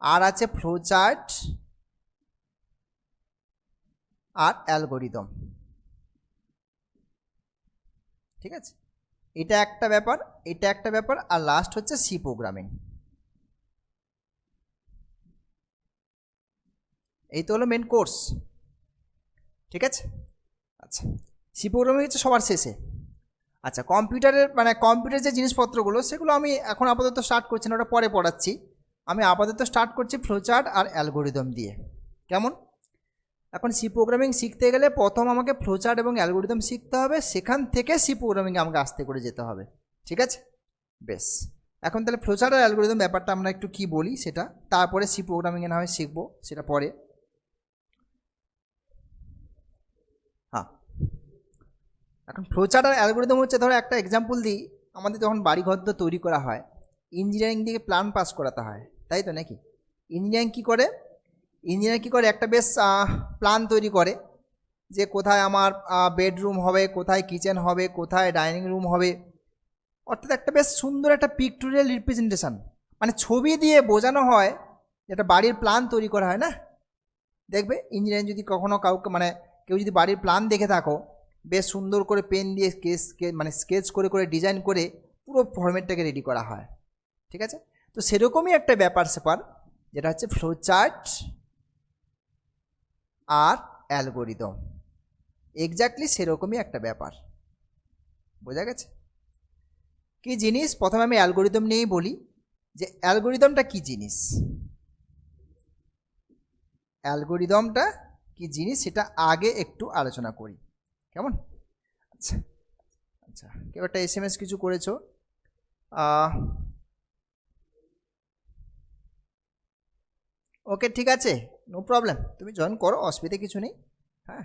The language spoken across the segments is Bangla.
আর আছে ফ্লো চার্ট আর অ্যালগরিদম। ঠিক আছে, এটা একটা ব্যাপার, এটা একটা ব্যাপার, আর লাস্ট হচ্ছে সি প্রোগ্রামিং। এই তো হলো মেন কোর্স। ঠিক আছে, আচ্ছা সি প্রোগ্রামিং হচ্ছে সবার শেষে। আচ্ছা কম্পিউটারের মানে কম্পিউটার যে জিনিসপত্রগুলো সেগুলো আমি এখন আপাতত স্টার্ট করছি না, ওটা পরে পড়াচ্ছি। আমি আপাতত স্টার্ট করছি ফ্লোচার্ট আর অ্যালগোরিদম দিয়ে। কেমন? এখন সি প্রোগ্রামিং শিখতে গেলে প্রথম আমাকে ফ্লোচার্ট এবং অ্যালগোরিদম শিখতে হবে, সেখান থেকে সি প্রোগ্রামিংয়ে আমাকে আস্তে করে যেতে হবে। ঠিক আছে, বেশ। এখন তাহলে ফ্লোচার্ট আর অ্যালগোরিদম ব্যাপারটা আমরা একটু কি বলি সেটা, তারপরে সি প্রোগ্রামিংয়ে না হয় শিখবো, সেটা পরে। হ্যাঁ, এখন ফ্লোচার্ট আর অ্যালগোরিদম হচ্ছে, ধরো একটা এক্সাম্পল দিই, আমাদের যখন বাড়িঘর তৈরি করা হয় ইঞ্জিনিয়ারিং দিকে প্ল্যান পাস করাতে হয়, তাই তো নাকি? ইঞ্জিনিয়ারিং কী করে, ইঞ্জিনিয়ার কী করে, একটা বেশ প্ল্যান তৈরি করে যে কোথায় আমার বেডরুম হবে, কোথায় কিচেন হবে, কোথায় ডাইনিং রুম হবে, অর্থাৎ একটা বেশ সুন্দর একটা পিকটোরিয়াল রিপ্রেজেন্টেশন, মানে ছবি দিয়ে বোঝানো হয়, যেটা বাড়ির প্ল্যান তৈরি করা হয় না। দেখবে ইঞ্জিনিয়ারিং যদি কখনো কাউকে মানে কেউ যদি বাড়ির প্ল্যান দেখে থাকো, বেশ সুন্দর করে পেন দিয়ে মানে স্কেচ করে করে ডিজাইন করে পুরো ফরম্যাটটাকে রেডি করা হয়। ঠিক আছে, তো সেরকমই একটা ব্যাপার স্যাপার যেটা হচ্ছে ফ্লো চার্ট আর অ্যালগোরিদম, এক্স্যাক্টলি সেরকমই একটা ব্যাপার। বোঝা গেছে কি জিনিস? প্রথমে আমি অ্যালগোরিদম নিয়েই বলি যে অ্যালগোরিদমটা কি জিনিস। অ্যালগোরিদমটা কি জিনিস সেটা আগে একটু আলোচনা করি, কেমন? আচ্ছা আচ্ছা, কেউ একটা SMS কিছু করেছো, ওকে ঠিক আছে, নো প্রবলেম, তুমি জয়েন করো, অসুবিধা কিছু নেই। হ্যাঁ,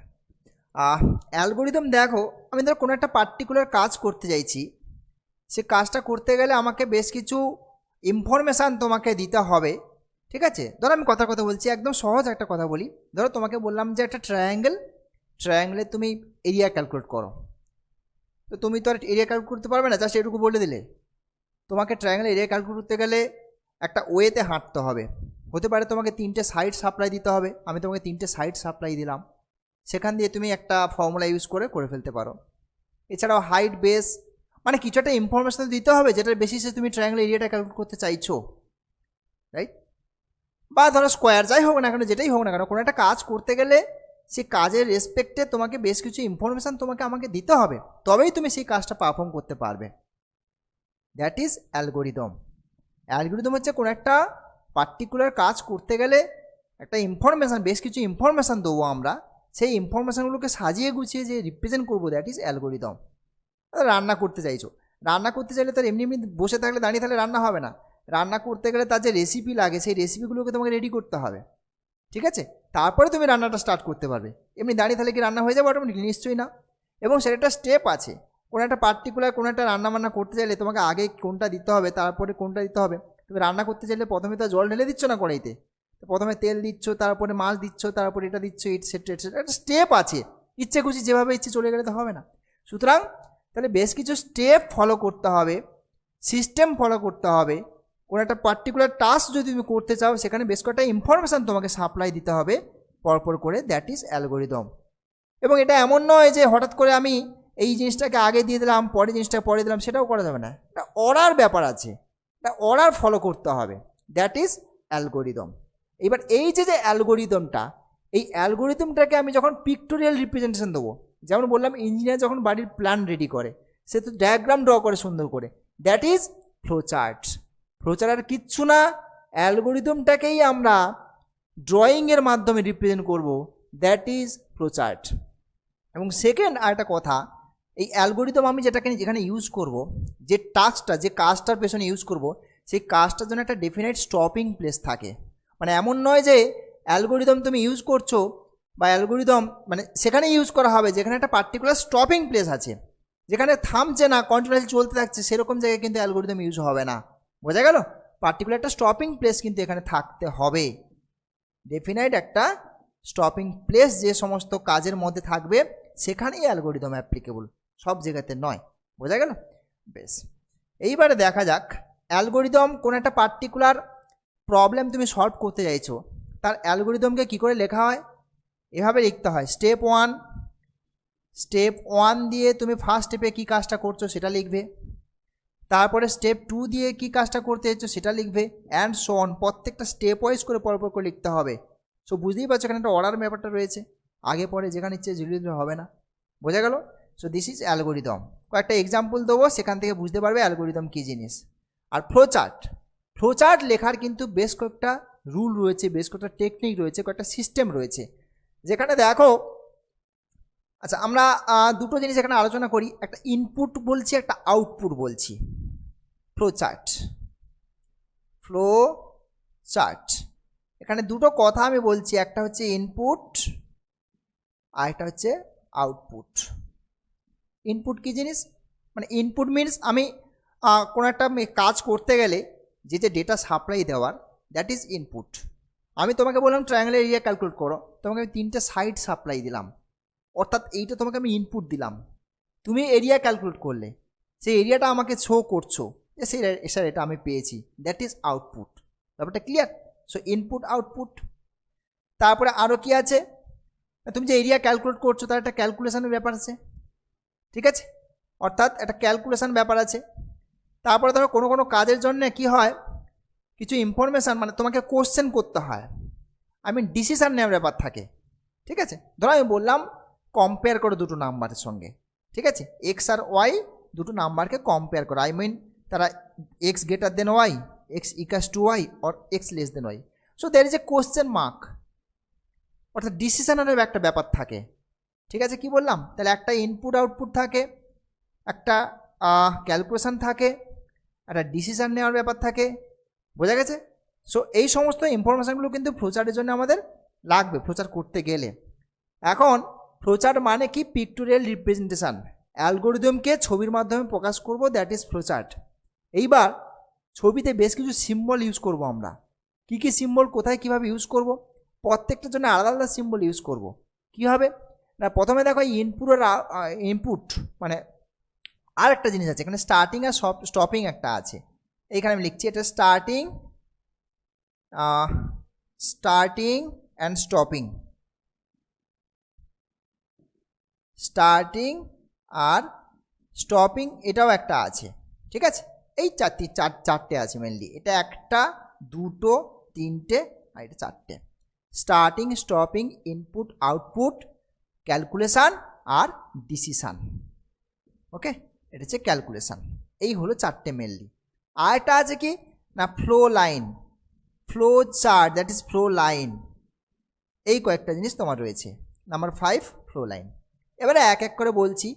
অ্যালগোরিদম দেখো, আমি ধরো কোনো একটা পার্টিকুলার কাজ করতে চাইছি, সে কাজটা করতে গেলে আমাকে বেশ কিছু ইনফরমেশান তোমাকে দিতে হবে। ঠিক আছে, ধরো আমি কথা বলছি, একদম সহজ একটা কথা বলি, ধরো তোমাকে বললাম যে একটা ট্রায়াঙ্গেলে তুমি এরিয়া ক্যালকুলেট করো, তো তুমি তো আর এরিয়া ক্যালকুলেট করতে পারবে না, জাস্ট এটুকু বলে দিলে। তোমাকে ট্রায়াঙ্গেল এরিয়া ক্যালকুলেট করতে গেলে একটা ওয়েতে হাঁটতে হবে, হতে পারে তোমাকে 3টে সাইড সাপ্লাই দিতে হবে, আমি তোমাকে 3টে সাইড সাপ্লাই দিলাম, সেখান দিয়ে তুমি একটা ফর্মুলা ইউজ করে ফেলতে পারো। এছাড়াও হাইট বেস, মানে কিছু একটা ইনফরমেশন দিতে হবে যেটার বেসিসে তুমি ট্রায়াঙ্গেল এরিয়াটা ক্যালকুলেট করতে চাইছো, রাইট? বা ধরো স্কোয়ার, যাই হোক না কেন, যেটাই হোক না কেন, কোনো একটা কাজ করতে গেলে সেই কাজের রেসপেক্টে তোমাকে বেশ কিছু ইনফরমেশান আমাকে দিতে হবে, তবেই তুমি সেই কাজটা পারফর্ম করতে পারবে। That is algorithm. অ্যালগোরিদম হচ্ছে কোনো একটা পার্টিকুলার কাজ করতে গেলে একটা ইনফরমেশান, বেশ কিছু ইনফরমেশান দেবো আমরা, সেই ইনফরমেশানগুলোকে সাজিয়ে গুছিয়ে যে রিপ্রেজেন্ট করবো, দ্যাট ইজ অ্যালগোরিদম। রান্না করতে চাইছো, রান্না করতে চাইলে তার এমনি এমনি বসে থাকলে দাঁড়িয়ে থাকলে রান্না হবে না, রান্না করতে গেলে তার যে রেসিপি লাগে সেই রেসিপিগুলোকে তোমাকে রেডি করতে হবে। ঠিক আছে, তারপরে তুমি রান্নাটা স্টার্ট করতে পারবে। এমনি দাঁড়িয়ে থাকলে কি রান্না হয়ে যাবে অটোমেটিকলি? নিশ্চয়ই না। এবং সেটা একটা স্টেপ আছে, কোনো একটা পার্টিকুলার কোনো একটা রান্না করতে চাইলে তোমাকে আগে কোনটা দিতে হবে, তারপরে কোনটা দিতে হবে। তুমি রান্না করতে চাইলে প্রথমে তো জল ঢেলে দিচ্ছ না কড়াইতে, প্রথমে তেল দিচ্ছ, তারপরে মাছ দিচ্ছ, তারপরে এটা দিচ্ছ, এটসেট্রা এটসেট্রা, একটা স্টেপ আছে। ইচ্ছে খুশি যেভাবে ইচ্ছে চলে গেলে তো হবে না। সুতরাং তাহলে বেশ কিছু স্টেপ ফলো করতে হবে, সিস্টেম ফলো করতে হবে। কোনো একটা পার্টিকুলার টাস্ক যদি তুমি করতে চাও, সেখানে বেশ কয়েকটা ইনফরমেশান তোমাকে সাপ্লাই দিতে হবে পরপর করে, দ্যাট ইজ অ্যালগোরিদম। এবং এটা এমন নয় যে হঠাৎ করে আমি এই জিনিসটাকে আগে দিয়ে দিলাম, পরে জিনিসটাকে পরে দিলাম, সেটাও করা যাবে না। এটা অর্ডার ব্যাপার আছে, এটা অর্ডার ফলো করতে হবে, দ্যাট ইজ অ্যালগোরিদম। এবার এই যে অ্যালগোরিদমটা, এই অ্যালগোরিদমটাকে আমি যখন পিক্টোরিয়াল রিপ্রেজেন্টেশন দেবো, যেমন বললাম ইঞ্জিনিয়ার যখন বাড়ির প্ল্যান রেডি করে, সে তো ডায়াগ্রাম ড্র করে সুন্দর করে, দ্যাট ইজ ফ্লোচার্ট। ফ্লোচার্ট আর কিচ্ছু না, অ্যালগোরিদমটাকেই আমরা ড্রয়িংয়ের মাধ্যমে রিপ্রেজেন্ট করব, দ্যাট ইজ ফ্লোচার্ট। এবং সেকেন্ড আরেকটা কথা, এই অ্যালগোরিদম আমি যেখানে ইউজ করব, যে টাস্কটা, যে কাজটার পেছনে ইউজ করব, সেই কাজটার জন্য একটা ডেফিনাইট স্টপিং প্লেস থাকে। মানে এমন নয় যে অ্যালগোরিদম তুমি ইউজ করছো বা অ্যালগোরিদম মানে সেখানে ইউজ করা হবে যেখানে একটা পার্টিকুলার স্টপিং প্লেস আছে, যেখানে থামছে না, কন্টিনিউয়াসলি চলতে থাকছে, সেরকম জায়গায় কিন্তু অ্যালগোরিদম ইউজ হবে না। বোঝা গেল? পার্টিকুলার একটা স্টপিং প্লেস কিন্তু এখানে থাকতে হবে, ডেফিনাইট একটা স্টপিং প্লেস যে সমস্ত কাজের মধ্যে থাকবে সেখানেই অ্যালগোরিদম অ্যাপ্লিকেবল, সব জায়গাতে নয়। বোঝা গেল? বেশ, এইবারে দেখা যাক অ্যালগোরিদম কোন একটা পার্টিকুলার প্রবলেম তুমি সলভ করতে চাইছো তার অ্যালগরিদমকে কী করে লেখা হয়, এভাবে লিখতে হয়। স্টেপ ওয়ান দিয়ে তুমি ফার্স্ট স্টেপে কী কাজটা করছো সেটা লিখবে, তারপরে স্টেপ 2 দিয়ে কী কাজটা করতে চাইছো সেটা লিখবে, অ্যান্ড সো অন। প্রত্যেকটা স্টেপ ওয়াইজ করে পরপর করে লিখতে হবে। সো বুঝতেই পারছো এখানে একটা অর্ডার ব্যাপারটা রয়েছে, আগে পরে যেখানে ইচ্ছে জিরো হবে না। বোঝা গেল? So this is algorithm. কয়েকটা এক্সাম্পল দেবো, সেখান থেকে বুঝতে পারবে অ্যালগরিদম কী জিনিস। আর ফ্লোচার্ট লেখার কিন্তু বেশ কয়েকটা রুল রয়েছে, বেশ কয়েকটা টেকনিক রয়েছে, কয়েকটা সিস্টেম রয়েছে, যেখানে দেখো। আচ্ছা, আমরা দুটো জিনিস এখানে আলোচনা করি, একটা ইনপুট বলছি, একটা আউটপুট বলছি। ফ্লোচার্ট এখানে দুটো কথা আমি বলছি, একটা হচ্ছে ইনপুট আর একটা হচ্ছে আউটপুট। ইনপুট কী জিনিস, মানে ইনপুট মিনস আমি কোনো একটা কাজ করতে গেলে যে ডেটা সাপ্লাই দেওয়ার, দ্যাট ইজ ইনপুট। আমি তোমাকে বললাম ট্রায়াঙ্গেলের এরিয়া ক্যালকুলেট করো, তোমাকে আমি 3টে সাইড সাপ্লাই দিলাম, অর্থাৎ এইটা তোমাকে আমি ইনপুট দিলাম, তুমি এরিয়া ক্যালকুলেট করলে, সেই এরিয়াটা আমাকে শো করছো যে স্যার এটা আমি পেয়েছি, দ্যাট ইজ আউটপুট। ব্যাপারটা ক্লিয়ার? So input output. তারপরে আরও কি আছে, তুমি যে এরিয়া ক্যালকুলেট করছো তার একটা ক্যালকুলেশনের ব্যাপার আছে, ঠিক আছে, অর্থাৎ একটা ক্যালকুলেশন ব্যাপার আছে। তারপরে ধরো কোনো কোনো কাজের জন্য কি হয়, কিছু ইনফরমেশান মানে তোমাকে কোশ্চেন করতে হয়, ডিসিশান নেওয়ার ব্যাপার থাকে, ঠিক আছে। ধরো আমি বললাম কম্পেয়ার করো দুটো নাম্বারের সঙ্গে, ঠিক আছে, এক্স আর ওয়াই দুটো নাম্বারকে কম্পেয়ার করো, তারা x greater than y, x equals to y or x less then y. So there is a question mark, অর্থাৎ ডিসিশনের একটা ব্যাপার থাকে, ঠিক আছে। কি বললাম, তাহলে একটা ইনপুট আউটপুট থাকে, একটা ক্যালকুলেশন থাকে, একটা ডিসিশন নেওয়ার ব্যাপার থাকে। বোঝা গেছে? সো এই সমস্ত ইনফরমেশানগুলো কিন্তু ফ্লোচার্টের জন্য আমাদের লাগবে ফ্লোচার্ট করতে গেলে। এখন ফ্লোচার্ট মানে কি, পিকটোরিয়াল রিপ্রেজেন্টেশন, অ্যালগরিদমকে ছবির মাধ্যমে প্রকাশ করব, দ্যাট ইজ ফ্লোচার্ট। এইবার ছবিতে বেশ কিছু সিম্বল ইউজ করব আমরা। কি কি সিম্বল, কোথায় কীভাবে ইউজ করব, প্রত্যেকটার জন্য আলাদা আলাদা সিম্বল ইউজ করব। কীভাবে না, প্রথমে দেখো ইনপুট মানে আর একটা জিনিস আছে এখানে, স্টার্টিং আর স্টপিং একটা আছে। এইখানে আমি লিখছি এটা স্টার্টিং অ্যান্ড স্টপিং, স্টার্টিং আর স্টপিং এটাও একটা আছে, ঠিক আছে। এই চারটে আছে মেনলি, এটা একটা, দুটো, তিনটে আর এটা চারটে। Starting, stopping, input, output, calculation আর ডিসিশান। ওকে, এটা হচ্ছে ক্যালকুলেশান। এই হলো চারটে মেনলি। আর একটা আছে কি না, flow line, flow chart, that is flow line. এই কয়েকটা জিনিস তোমার রয়েছে। Number 5 flow line. এবারে এক এক করে বলছি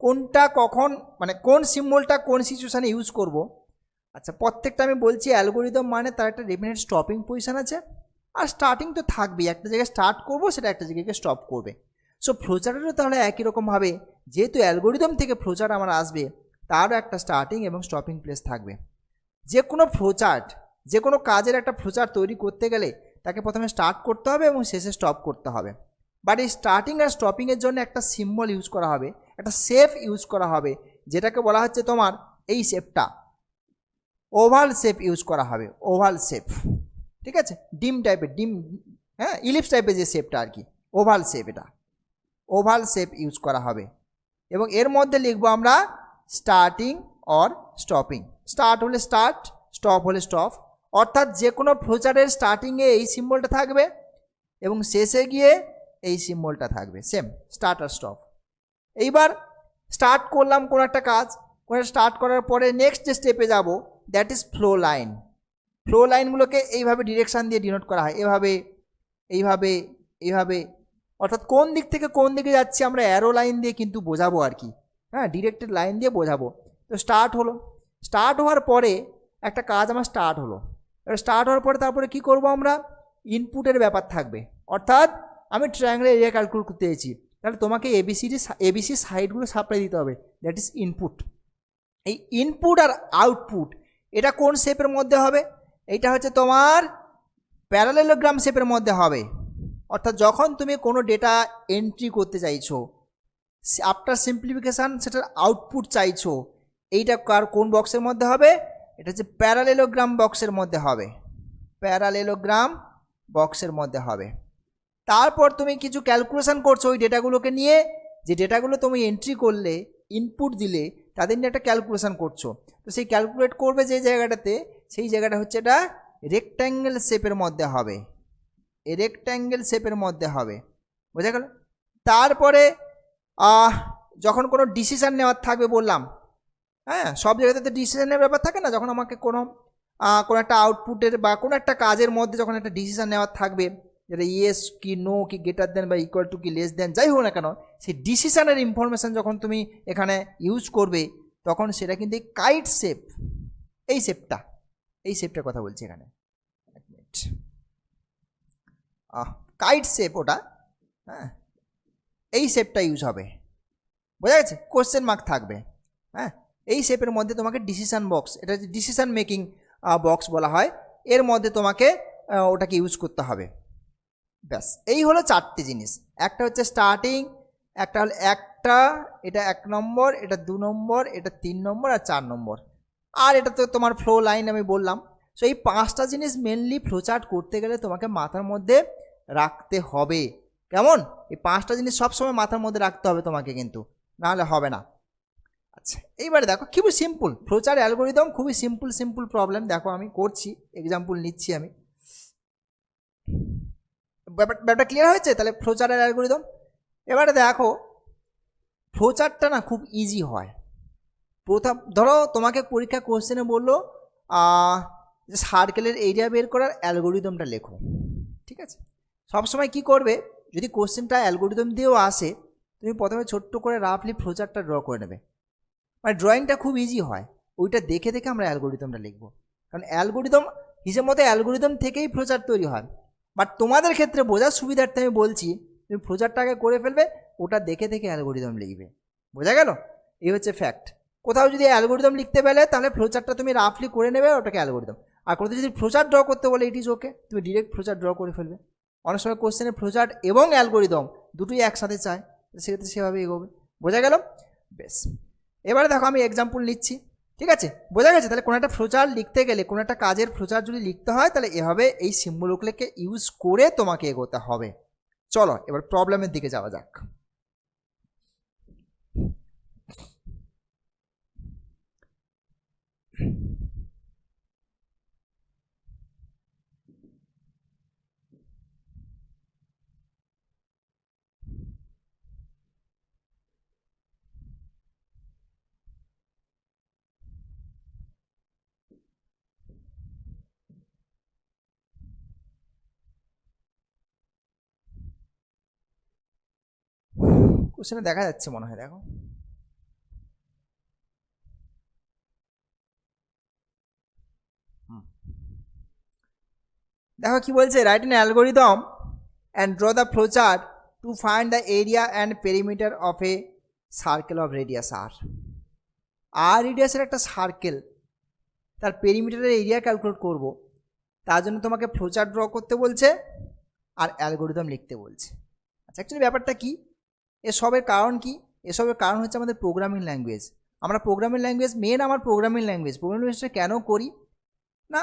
কোনটা কখন, মানে কোন সিম্বলটা কোন সিচুয়েশানে ইউজ করব। আচ্ছা, প্রত্যেকটা আমি বলছি অ্যালগরিদম মানে তার একটা ডেফিনেট স্টপিং পজিশান আছে, আর স্টার্টিং তো থাকবেই, একটা জায়গায় স্টার্ট করব, সেটা একটা জায়গায় স্টপ করবে। সো ফ্লোচার্টেরও তাহলে একই রকমভাবে, যেহেতু অ্যালগরিদম থেকে ফ্লোচার্ট আমার আসবে, তারও একটা স্টার্টিং এবং স্টপিং প্লেস থাকবে। যে কোনো ফ্লোচার্ট, যে কোনো কাজের একটা ফ্লোচার্ট তৈরি করতে গেলে তাকে প্রথমে স্টার্ট করতে হবে এবং শেষে স্টপ করতে হবে। বাট এই স্টার্টিং আর স্টপিংয়ের জন্য একটা সিম্বল ইউজ করা হবে, একটা শেপ ইউজ করা হবে, যেটাকে বলা হচ্ছে তোমার এই শেপটা ওভাল শেপ ইউজ করা হবে, ওভাল শেপ, ঠিক আছে। ডিম টাইপের, হ্যাঁ, ইলিপস টাইপের যে শেপটা আর কি, ওভাল শেপ, এটা ওভাল শেপ ইউজ করা হবে। এবং এর মধ্যে লিখবো আমরা স্টার্টিং অর স্টপিং। স্টার্ট হলে স্টার্ট, স্টপ হলে স্টপ, অর্থাৎ যে কোনো ফ্লোচার্টের স্টার্টিংয়ে এই সিম্বলটা থাকবে এবং শেষে গিয়ে এই সিম্বলটা থাকবে, সেম স্টার্ট আর স্টপ। এইবার স্টার্ট করলাম কোনো একটা কাজ, স্টার্ট করার পরে নেক্সট যে স্টেপে যাব, that is flow line. Flow লাইনগুলোকে এইভাবে ডিরেকশান দিয়ে ডিনোট করা হয়, এভাবে, এইভাবে, এইভাবে, অর্থাৎ কোন দিক থেকে কোন দিকে যাচ্ছি আমরা অ্যারো লাইন দিয়ে কিন্তু বোঝাবো আর কি, হ্যাঁ, ডিরেক্টেড লাইন দিয়ে বোঝাবো। তো স্টার্ট হলো, স্টার্ট হওয়ার পরে একটা কাজ আমার স্টার্ট হলো, এবার স্টার্ট হওয়ার পরে তারপরে কি করব আমরা, ইনপুটের ব্যাপার থাকবে, অর্থাৎ আমি ট্রায়াঙ্গেলের এরিয়া ক্যালকুলেট করতে চেয়েছি, তাহলে তোমাকে এবিসি সাইডগুলো সাপ্লাই দিতে হবে, দ্যাট ইজ ইনপুট। এই ইনপুট আর আউটপুট এটা কোন শেপের মধ্যে হবে, এইটা হচ্ছে তোমার প্যারালেলোগ্রাম শেপের মধ্যে হবে। অর্থাৎ যখন তুমি কোনো ডেটা এন্ট্রি করতে চাইছো, আফটার সিম্পলিফিকেশান সেটার আউটপুট চাইছো, এইটা কোন বক্সের মধ্যে হবে, এটা হচ্ছে প্যারালেলোগ্রাম বক্সের মধ্যে হবে। প্যারালেলোগ্রাম বক্সের মধ্যে হবে। তারপর তুমি কিছু ক্যালকুলেশন করছো ওই ডেটাগুলোকে নিয়ে, যে ডেটাগুলো তুমি এন্ট্রি করলে, ইনপুট দিলে, তাদের নিয়ে একটা ক্যালকুলেশন করছো। তো সেই ক্যালকুলেট করবে যে জায়গাটাতে, সেই জায়গাটা হচ্ছে এটা রেক্ট্যাঙ্গেল শেপের মধ্যে হবে, রেক্ট্যাঙ্গেল শেপের মধ্যে হবে, বোঝা গেল? তারপরে যখন কোনো ডিসিশান নেওয়ার থাকবে, বললাম হ্যাঁ সব জায়গাতে ডিসিশনের ব্যাপার থাকে না, যখন আমাকে কোনো একটা আউটপুটের বা কোনো একটা কাজের মধ্যে যখন একটা ডিসিশান নেওয়ার থাকবে, যেটা ইয়েস কি নো কি গ্রেটার দেন বা ইকুয়াল টু কি লেস দেন যাই হোক না কেন, সেই ডিসিশানের ইনফরমেশান যখন তুমি এখানে ইউজ করবে, তখন সেটা কিন্তু কাইট শেপ, এই শেপটার কথা বলছি এখানে, কাইট শেপ ওটা, হ্যাঁ এই শেপটা ইউজ হবে, বোঝা গেছে? কোশ্চেন মার্ক থাকবে, হ্যাঁ এই শেপের মধ্যে তোমাকে ডিসিশান বক্স, এটা ডিসিশান মেকিং বক্স বলা হয়, এর মধ্যে তোমাকে ওটাকে ইউজ করতে হবে। ব্যাস এই হলো চারটি জিনিস, একটা হচ্ছে স্টার্টিং, একটা হলো এটা 1 নম্বর, এটা 2 নম্বর, এটা 3 নম্বর আর 4 নম্বর, আর এটা তো তোমার ফ্লো লাইন আমি বললাম। সো এই 5টা জিনিস মেনলি ফ্লোচার্ট করতে গেলে তোমাকে মাথার মধ্যে রাখতে হবে। কেমন? এই 5টা জিনিস সবসময় মাথার মধ্যে রাখতে হবে তোমাকে, কিন্তু নাহলে হবে না। আচ্ছা এইবারে দেখো খুবই সিম্পল ফ্লোচার্ট অ্যালগোরিদম, খুবই সিম্পল প্রবলেম। দেখো আমি করছি, এক্সাম্পল নিচ্ছি আমি, ব্যাপারটা ক্লিয়ার হয়েছে? তাহলে ফ্লোচার্টের অ্যালগোরিদম এবারে দেখো, ফ্লোচার্টটা না খুব ইজি হয়। প্রথম ধরো তোমাকে পরীক্ষা কোশ্চেনে বললো যে সার্কেলের এরিয়া বের করার অ্যালগোরিদমটা লেখো, ঠিক আছে? সবসময় কি করবে, যদি কোশ্চেনটা অ্যালগোরিদম দিয়েও আসে, তুমি প্রথমে ছোট্ট করে রাফলি ফ্লোচার্টটা ড্র করে নেবে, মানে ড্রয়িংটা খুব ইজি হয়, ওইটা দেখে দেখে আমরা অ্যালগোরিদমটা লিখবো, কারণ অ্যালগোরিদম হিসেব মতো অ্যালগোরিদম থেকেই ফ্লোচার্ট তৈরি হয়। বাট তোমাদের ক্ষেত্রে বোঝার সুবিধার্থে আমি বলছি, তুমি ফ্লোচার্টটাকে করে ফেলবে, ওটা দেখে দেখে অ্যালগোরিদম লিখবে, বোঝা গেল? এই হচ্ছে ফ্যাক্ট। কোথাও যদি অ্যালগোরিদম লিখতে পেলে, তাহলে ফ্লোচার্টটা তুমি রাফলি করে নেবে, ওটাকে অ্যালগোরিদম। আর কোথাও যদি ফ্লোচার্ট ড্র করতে বলে, ইট ইজ ওকে, তুমি ডিরেক্ট ফ্লোচার্ট ড্র করে ফেলবে। অনেক সময় কোশ্চেনে ফ্লোচার্ট এবং অ্যালগোরিদম দুটোই একসাথে চায়, সেক্ষেত্রে সেভাবে এগোবে, বোঝা গেল? বেশ, এবারে দেখো আমি এক্সাম্পল নিচ্ছি, ঠিক আছে? বোঝা গেছে? তাহলে কোনো একটা ফ্লোচার্ট লিখতে গেলে, কোনো একটা কাজের ফ্লোচার্ট যদি লিখতে হয়, তাহলে এভাবে এই সিম্বলগুলোকে ইউজ করে তোমাকে এগোতে হবে। চলো এবার প্রবলেমের দিকে যাওয়া যাক। কোশ্চেনে দেখা যাচ্ছে মনে হয়, দেখো দেখো কি বলছে, write an algorithm and draw the flowchart to find the area and perimeter of a circle of radius R রেডিয়াসের একটা সার্কেল, তার পেরিমিটারের এরিয়া ক্যালকুলেট করব, তার জন্য তোমাকে ফ্লোচার্ট ড্র করতে বলছে আর অ্যালগোরিদম লিখতে বলছে। আচ্ছা অ্যাকচুয়ালি ব্যাপারটা কি, এসবের কারণ কি? এসবের কারণ হচ্ছে আমাদের প্রোগ্রামিং ল্যাঙ্গুয়েজ। আমরা প্রোগ্রামিং ল্যাঙ্গুয়েজ, মেন আমার প্রোগ্রামিং ল্যাঙ্গুয়েজটা কেন করি না?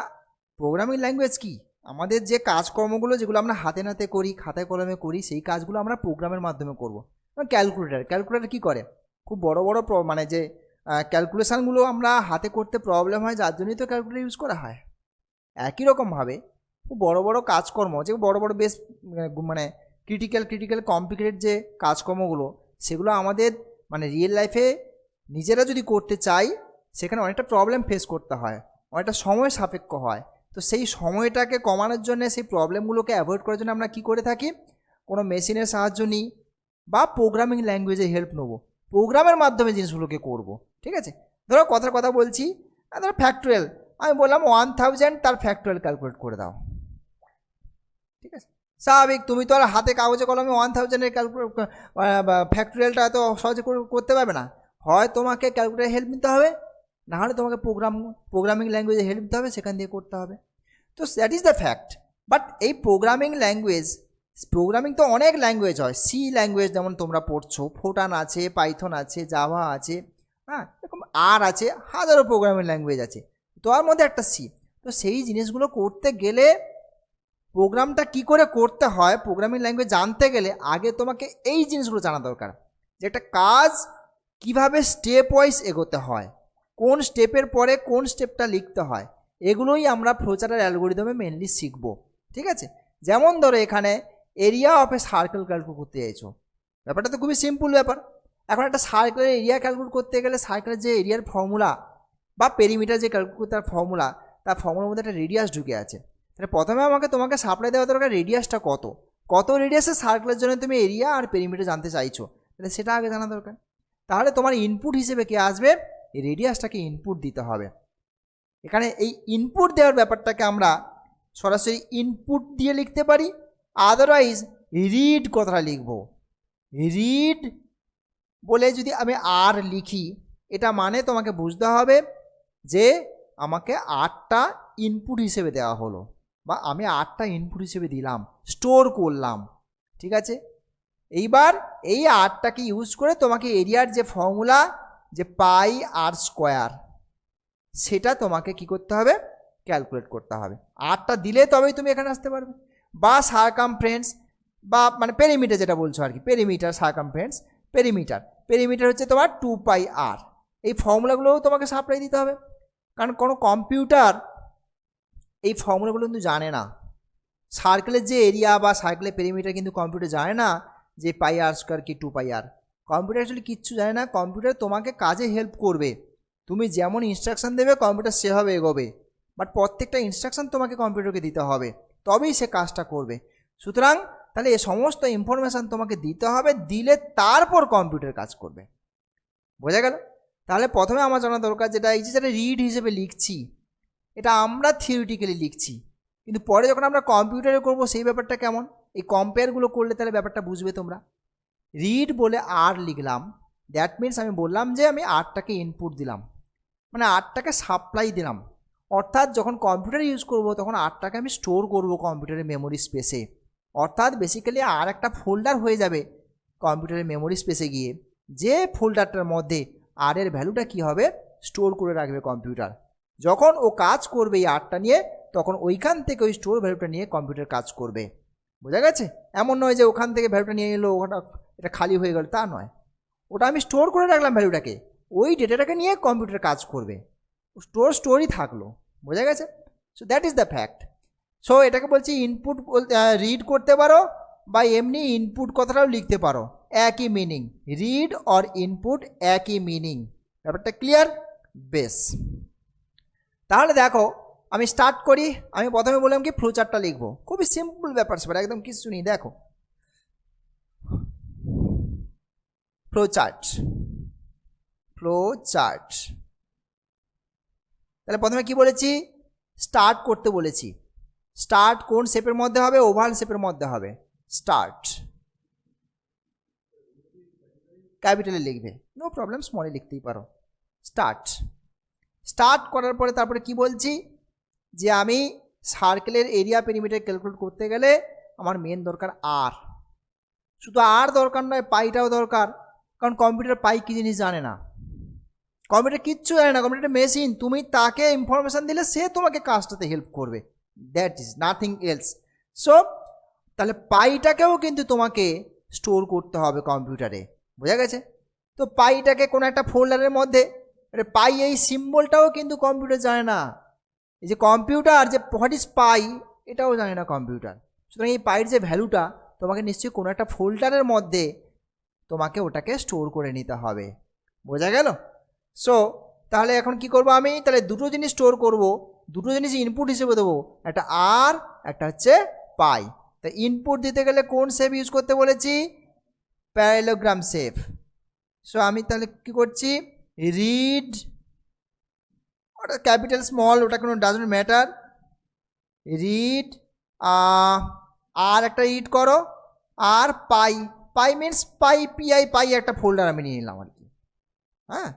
প্রোগ্রামিং ল্যাঙ্গুয়েজ কি, আমাদের যে কাজকর্মগুলো যেগুলো আমরা হাতে নাতে করি, খাতায় কলমে করি, সেই কাজগুলো আমরা প্রোগ্রামের মাধ্যমে করবো। ক্যালকুলেটার কি করে, খুব বড় বড় মানে যে ক্যালকুলেশানগুলো আমরা হাতে করতে প্রবলেম হয়, যার জন্যই তো ক্যালকুলেটার ইউজ করা হয়। একই রকমভাবে খুব বড় বড় কাজকর্ম, যে বড় বড় বেশ মানে ক্রিটিক্যাল কমপ্লিকেটেড যে কাজকর্মগুলো, সেগুলো আমাদের মানে রিয়েল লাইফে নিজেরা যদি করতে চাই, সেখানে অনেকটা প্রবলেম ফেস করতে হয়, অনেকটা সময় সাপেক্ষ হয়। তো সেই সময়টাকে কমানোর জন্য, সেই প্রবলেমগুলোকে অ্যাভয়েড করার জন্য আমরা কি করে থাকি, কোনো মেশিনের সাহায্য নিই বা প্রোগ্রামিং ল্যাঙ্গুয়েজের হেল্প নেবো, প্রোগ্রামের মাধ্যমে জিনিসগুলোকে করব, ঠিক আছে? ধরো কথার কথা বলছি, ধরো ফ্যাক্টোরিয়াল, আমি বললাম 1000, তার ফ্যাক্টোরিয়াল ক্যালকুলেট করে দাও, ঠিক আছে? স্বাভাবিক, তুমি তো আর হাতে কাগজে কলমে 1000-এর ফ্যাক্টোরিয়ালটা এত সহজে করতে পারবে না, হয় তোমাকে ক্যালকুলেটার হেল্প নিতে হবে, না হলে তোমাকে প্রোগ্রামিং ল্যাঙ্গুয়েজে হেল্প নিতে হবে, সেখান দিয়ে করতে হবে। তো that is the fact. But এই প্রোগ্রামিং তো অনেক ল্যাঙ্গুয়েজ হয়, সি ল্যাঙ্গুয়েজ যেমন তোমরা পড়ছো, ফোটান আছে, পাইথন আছে, জাভা আছে, হ্যাঁ এরকম আর আছে, হাজারো প্রোগ্রামিং ল্যাঙ্গুয়েজ আছে, তো আর মধ্যে একটা সি। তো সেই জিনিসগুলো করতে গেলে প্রোগ্রামটা কি করে করতে হয়, প্রোগ্রামিং ল্যাঙ্গুয়েজ জানতে গেলে আগে তোমাকে এই জিনিসগুলো জানা দরকার, যে একটা কাজ কিভাবে স্টেপ ওয়াইজ এগোতে হয়, কোন স্টেপের পরে কোন স্টেপটা লিখতে হয়, এগুলোই আমরা ফ্লোচার্টের অ্যালগরিদমে মেনলি শিখবো। ঠিক আছে, যেমন ধরো এখানে area of a circle calculate করতে চাইছো, ব্যাপারটা তো খুবই সিম্পল ব্যাপার। এখন একটা সার্কেলের এরিয়া ক্যালকুলেট করতে গেলে সার্কেলের যে এরিয়ার ফর্মুলা বা পেরিমিটার যে ক্যালকুলেট করতে তার ফর্মুলার মধ্যে একটা রেডিয়াস ঢুকে আছে। তাহলে প্রথমে তোমাকে সাপ্লাই দেওয়া দরকার রেডিয়াসটা কত রেডিয়াসের সার্কেলের জন্য তুমি এরিয়া আর পেরিমিটার জানতে চাইছো, তাহলে সেটা আগে জানা দরকার। তাহলে তোমার ইনপুট হিসেবে কে আসবে, এই রেডিয়াসটাকে ইনপুট দিতে হবে। এখানে এই ইনপুট দেওয়ার ব্যাপারটাকে আমরা সরাসরি ইনপুট দিয়ে লিখতে পারি, আদারওয়াইজ রিড কথাটা লিখব। রিড বলে যদি আমি আর লিখি, এটা মানে তোমাকে বুঝতে হবে যে আমাকে 8টা ইনপুট হিসেবে দেওয়া হলো, বা আমি 8টা ইনপুট হিসেবে দিলাম, স্টোর করলাম। ঠিক আছে, এইবার এই 8টাকে ইউজ করে তোমাকে এরিয়ার যে ফর্মুলা, যে পাই আর স্কোয়ার, সেটা তোমাকে কি করতে হবে, ক্যালকুলেট করতে হবে। 8টা দিলে তবেই তুমি এখানে আসতে পারবে। বা সারকামফারেন্স বা মানে পেরিমিটার যেটা বলছো আর কি, পেরিমিটার, সারকামফারেন্স, পেরিমিটার হচ্ছে তোমার 2πr। এই ফর্মুলাগুলোও তোমাকে সাপ্লাই দিতে হবে, কারণ কোনো কম্পিউটার এই ফর্মুলাগুলো কিন্তু জানে না। সার্কেলের যে এরিয়া বা সার্কেলের পেরিমিটার কিন্তু কম্পিউটার জানে না যে পাই আর স্কোয়ার কি 2πr। কম্পিউটার অ্যাকচুয়ালি কিচ্ছু জানে না। কম্পিউটার তোমাকে কাজে হেল্প করবে, তুমি যেমন ইনস্ট্রাকশান দেবে কম্পিউটার সেভাবে এগোবে, বাট প্রত্যেকটা ইনস্ট্রাকশান তোমাকে কম্পিউটারকে দিতে হবে, তবেই সে কাজটা করবে। সুতরাং তাহলে এই সমস্ত ইনফরমেশান তোমাকে দিতে হবে, দিলে তারপর কম্পিউটার কাজ করবে। বোঝা গেল? তাহলে প্রথমে আমার জানা দরকার যেটা এই যে রিড হিসেবে লিখছি, এটা আমরা থিওরিটিক্যালি লিখছি, কিন্তু পরে যখন আমরা কম্পিউটারে করব সেই ব্যাপারটা কেমন, এই কম্পেয়ারগুলো করলে তাহলে ব্যাপারটা বুঝবে তোমরা। রিড বলে আর লিখলাম, দ্যাট মিনস আমি বললাম যে আমি 8টাকে ইনপুট দিলাম, মানে 8টাকে সাপ্লাই দিলাম। অর্থাৎ যখন কম্পিউটার ইউজ করব তখন 8টাকে আমি স্টোর করব কম্পিউটারের মেমোরি স্পেসে। অর্থাৎ বেসিক্যালি আর একটা ফোল্ডার হয়ে যাবে কম্পিউটারের মেমোরি স্পেসে গিয়ে, যে ফোল্ডারটার মধ্যে আর এর ভ্যালুটা কী হবে, স্টোর করে রাখবে কম্পিউটার। যখন ও কাজ করবে এই 8টা নিয়ে, তখন ওইখান থেকে ওই স্টোর ভ্যালুটা নিয়ে কম্পিউটার কাজ করবে। বোঝা গেছে? এমন নয় যে ওখান থেকে ভ্যালুটা নিয়ে এলো, ওটা এটা খালি হয়ে গেল, তা নয়। ওটা আমি স্টোর করে রাখলাম ভ্যালুটাকে, ওই ডেটাটাকে নিয়ে কম্পিউটার কাজ করবে, স্টোরই থাকলো। বোঝা গেছে? So that is the fact. So এটাকে বলছি ইনপুট, রিড করতে পারো বা এমনি ইনপুট কথাটাও লিখতে পারো, একই মিনিং। রিড অর ইনপুট একই মিনিং। ব্যাপারটা ক্লিয়ার? বেশ, তাহলে দেখো আমি স্টার্ট করি। আমি প্রথমে বললাম কি ফ্লোচার্টটা লিখবো, খুবই সিম্পল ব্যাপার স্যাপার, একদম কিছু নেই। দেখো ফ্লোচার্ট, তাহলে প্রথমে কি বলেছি, স্টার্ট করতে বলেছি। স্টার্ট কোন শেপের মধ্যে হবে, ওভাল শেপের মধ্যে হবে। স্টার্ট ক্যাপিটালে লিখবে, নো প্রবলেম, স্মলে লিখতেই পারো। স্টার্ট করার পরে তারপরে কি বলছি, যে আমি সার্কেলের এরিয়া পেরিমিটার ক্যালকুলেট করতে গেলে আমার মেন দরকার আর। শুধু আর দরকার নয়, পাইটাও দরকার, কারণ কম্পিউটার পাই কী জিনিস জানে না, কম্পিউটার কিচ্ছু জানে না, কম্পিউটার মেশিন। তুমি তাকে ইনফরমেশান দিলে সে তোমাকে কাজটাতে হেল্প করবে, that is nothing else. So তাহলে পাইটাকেও কিন্তু তোমাকে স্টোর করতে হবে কম্পিউটারে। বোঝা গেছে? তো পাইটাকে কোনো একটা ফোল্ডারের মধ্যে, পাই এই সিম্বলটাও কিন্তু কম্পিউটার জানে না। এই যে কম্পিউটার যে হোয়াট ইজ পাই, এটাও জানে না কম্পিউটার। সুতরাং এই পাইয়ের যে ভ্যালুটা তোমাকে নিশ্চয়ই কোনো একটা ফোল্ডারের মধ্যে তোমাকে ওটাকে স্টোর করে নিতে হবে। বোঝা গেল? সো তাহলে এখন কি করব আমি, তাহলে দুটো জিনিস স্টোর করব, দুটো জিনিস ইনপুট হিসেবে দেবো, একটা আর, একটা হচ্ছে পাই। তা ইনপুট দিতে গেলে কোন শেপ ইউজ করতে বলেছি, প্যারালোগ্রাম শেপ। সো আমি তাহলে কি করছি, রিড, ওটা ক্যাপিটাল স্মল ওটা কোনো ডাজন্ট ম্যাটার, রিড আর একটা রিড করো, আর পাই মিনস পিআই পাই একটা ফোল্ডার আমি নিয়ে নিলাম আর কি। হ্যাঁ,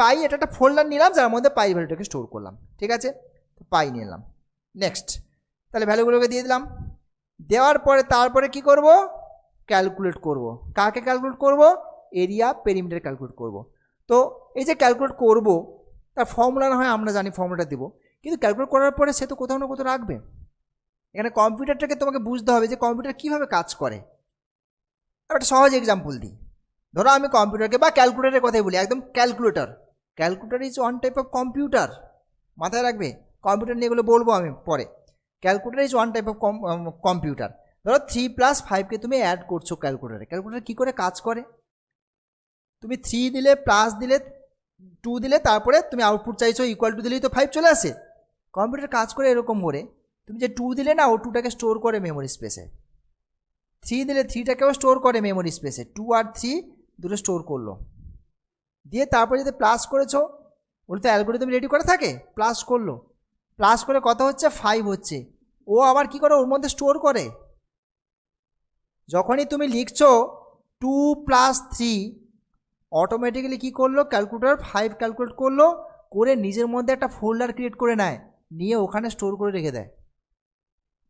পাই এটা একটা ফোল্ডার নিলাম যার মধ্যে পাই ভ্যালুটাকে স্টোর করলাম। ঠিক আছে, পাই নিয়ে নিলাম। নেক্সট, তাহলে ভ্যালুগুলোকে দিয়ে দিলাম। দেওয়ার পরে তারপরে কি করব, ক্যালকুলেট করব। কাকে ক্যালকুলেট করব, এরিয়া পেরিমিটার ক্যালকুলেট করব। তো এই যে ক্যালকুলেট করব, তার ফর্মুলা না হয় আমরা জানি, ফর্মুলাটা দেবো, কিন্তু ক্যালকুলেট করার পরে সে তো কোথাও না কোথাও রাখবে। এখানে কম্পিউটারটাকে তোমাকে বুঝতে হবে যে কম্পিউটার কীভাবে কাজ করে। একটা সহজ এক্সাম্পল দিই, ধরো আমি কম্পিউটারকে বা ক্যালকুলেটারের কথাই বলি, একদম calculator. Calculator is one type of computer, মাথায় রাখবে। কম্পিউটার নিয়ে এগুলো বলবো আমি পরে। Calculator is one type of computer. ধরো 3+5কে তুমি অ্যাড করছো ক্যালকুলেটারে। ক্যালকুলেটার কী করে কাজ করে? তুমি 3 দিলে, প্লাস দিলে, 2 দিলে, তারপরে তুমি আউটপুট চাইছো ইকুয়াল টু দিলেই তো 5 চলে আসে। কম্পিউটার কাজ করে এরকম করে, তুমি যে 2 দিলে না, ও 2টাকে স্টোর করে মেমোরি স্পেসে। 3 দিলে 3টাকেও স্টোর করে মেমোরি স্পেসে। 2 আর 3 দুটো স্টোর করলো, দিয়ে তারপরে যদি প্লাস করেছো, ওটা তো অ্যালগরিদম রেডি করে থাকে, প্লাস করলো, প্লাস করে কত হচ্ছে? 5 হচ্ছে। ও আবার কি করে? ওর মধ্যে স্টোর করে। যখনই তুমি লিখছো 2 + 3, অটোমেটিক্যালি কী করলো? ক্যালকুলেটর 5 ক্যালকুলেট করলো, করে নিজের মধ্যে একটা ফোল্ডার ক্রিয়েট করে নেয়, নিয়ে ওখানে স্টোর করে রেখে দেয়।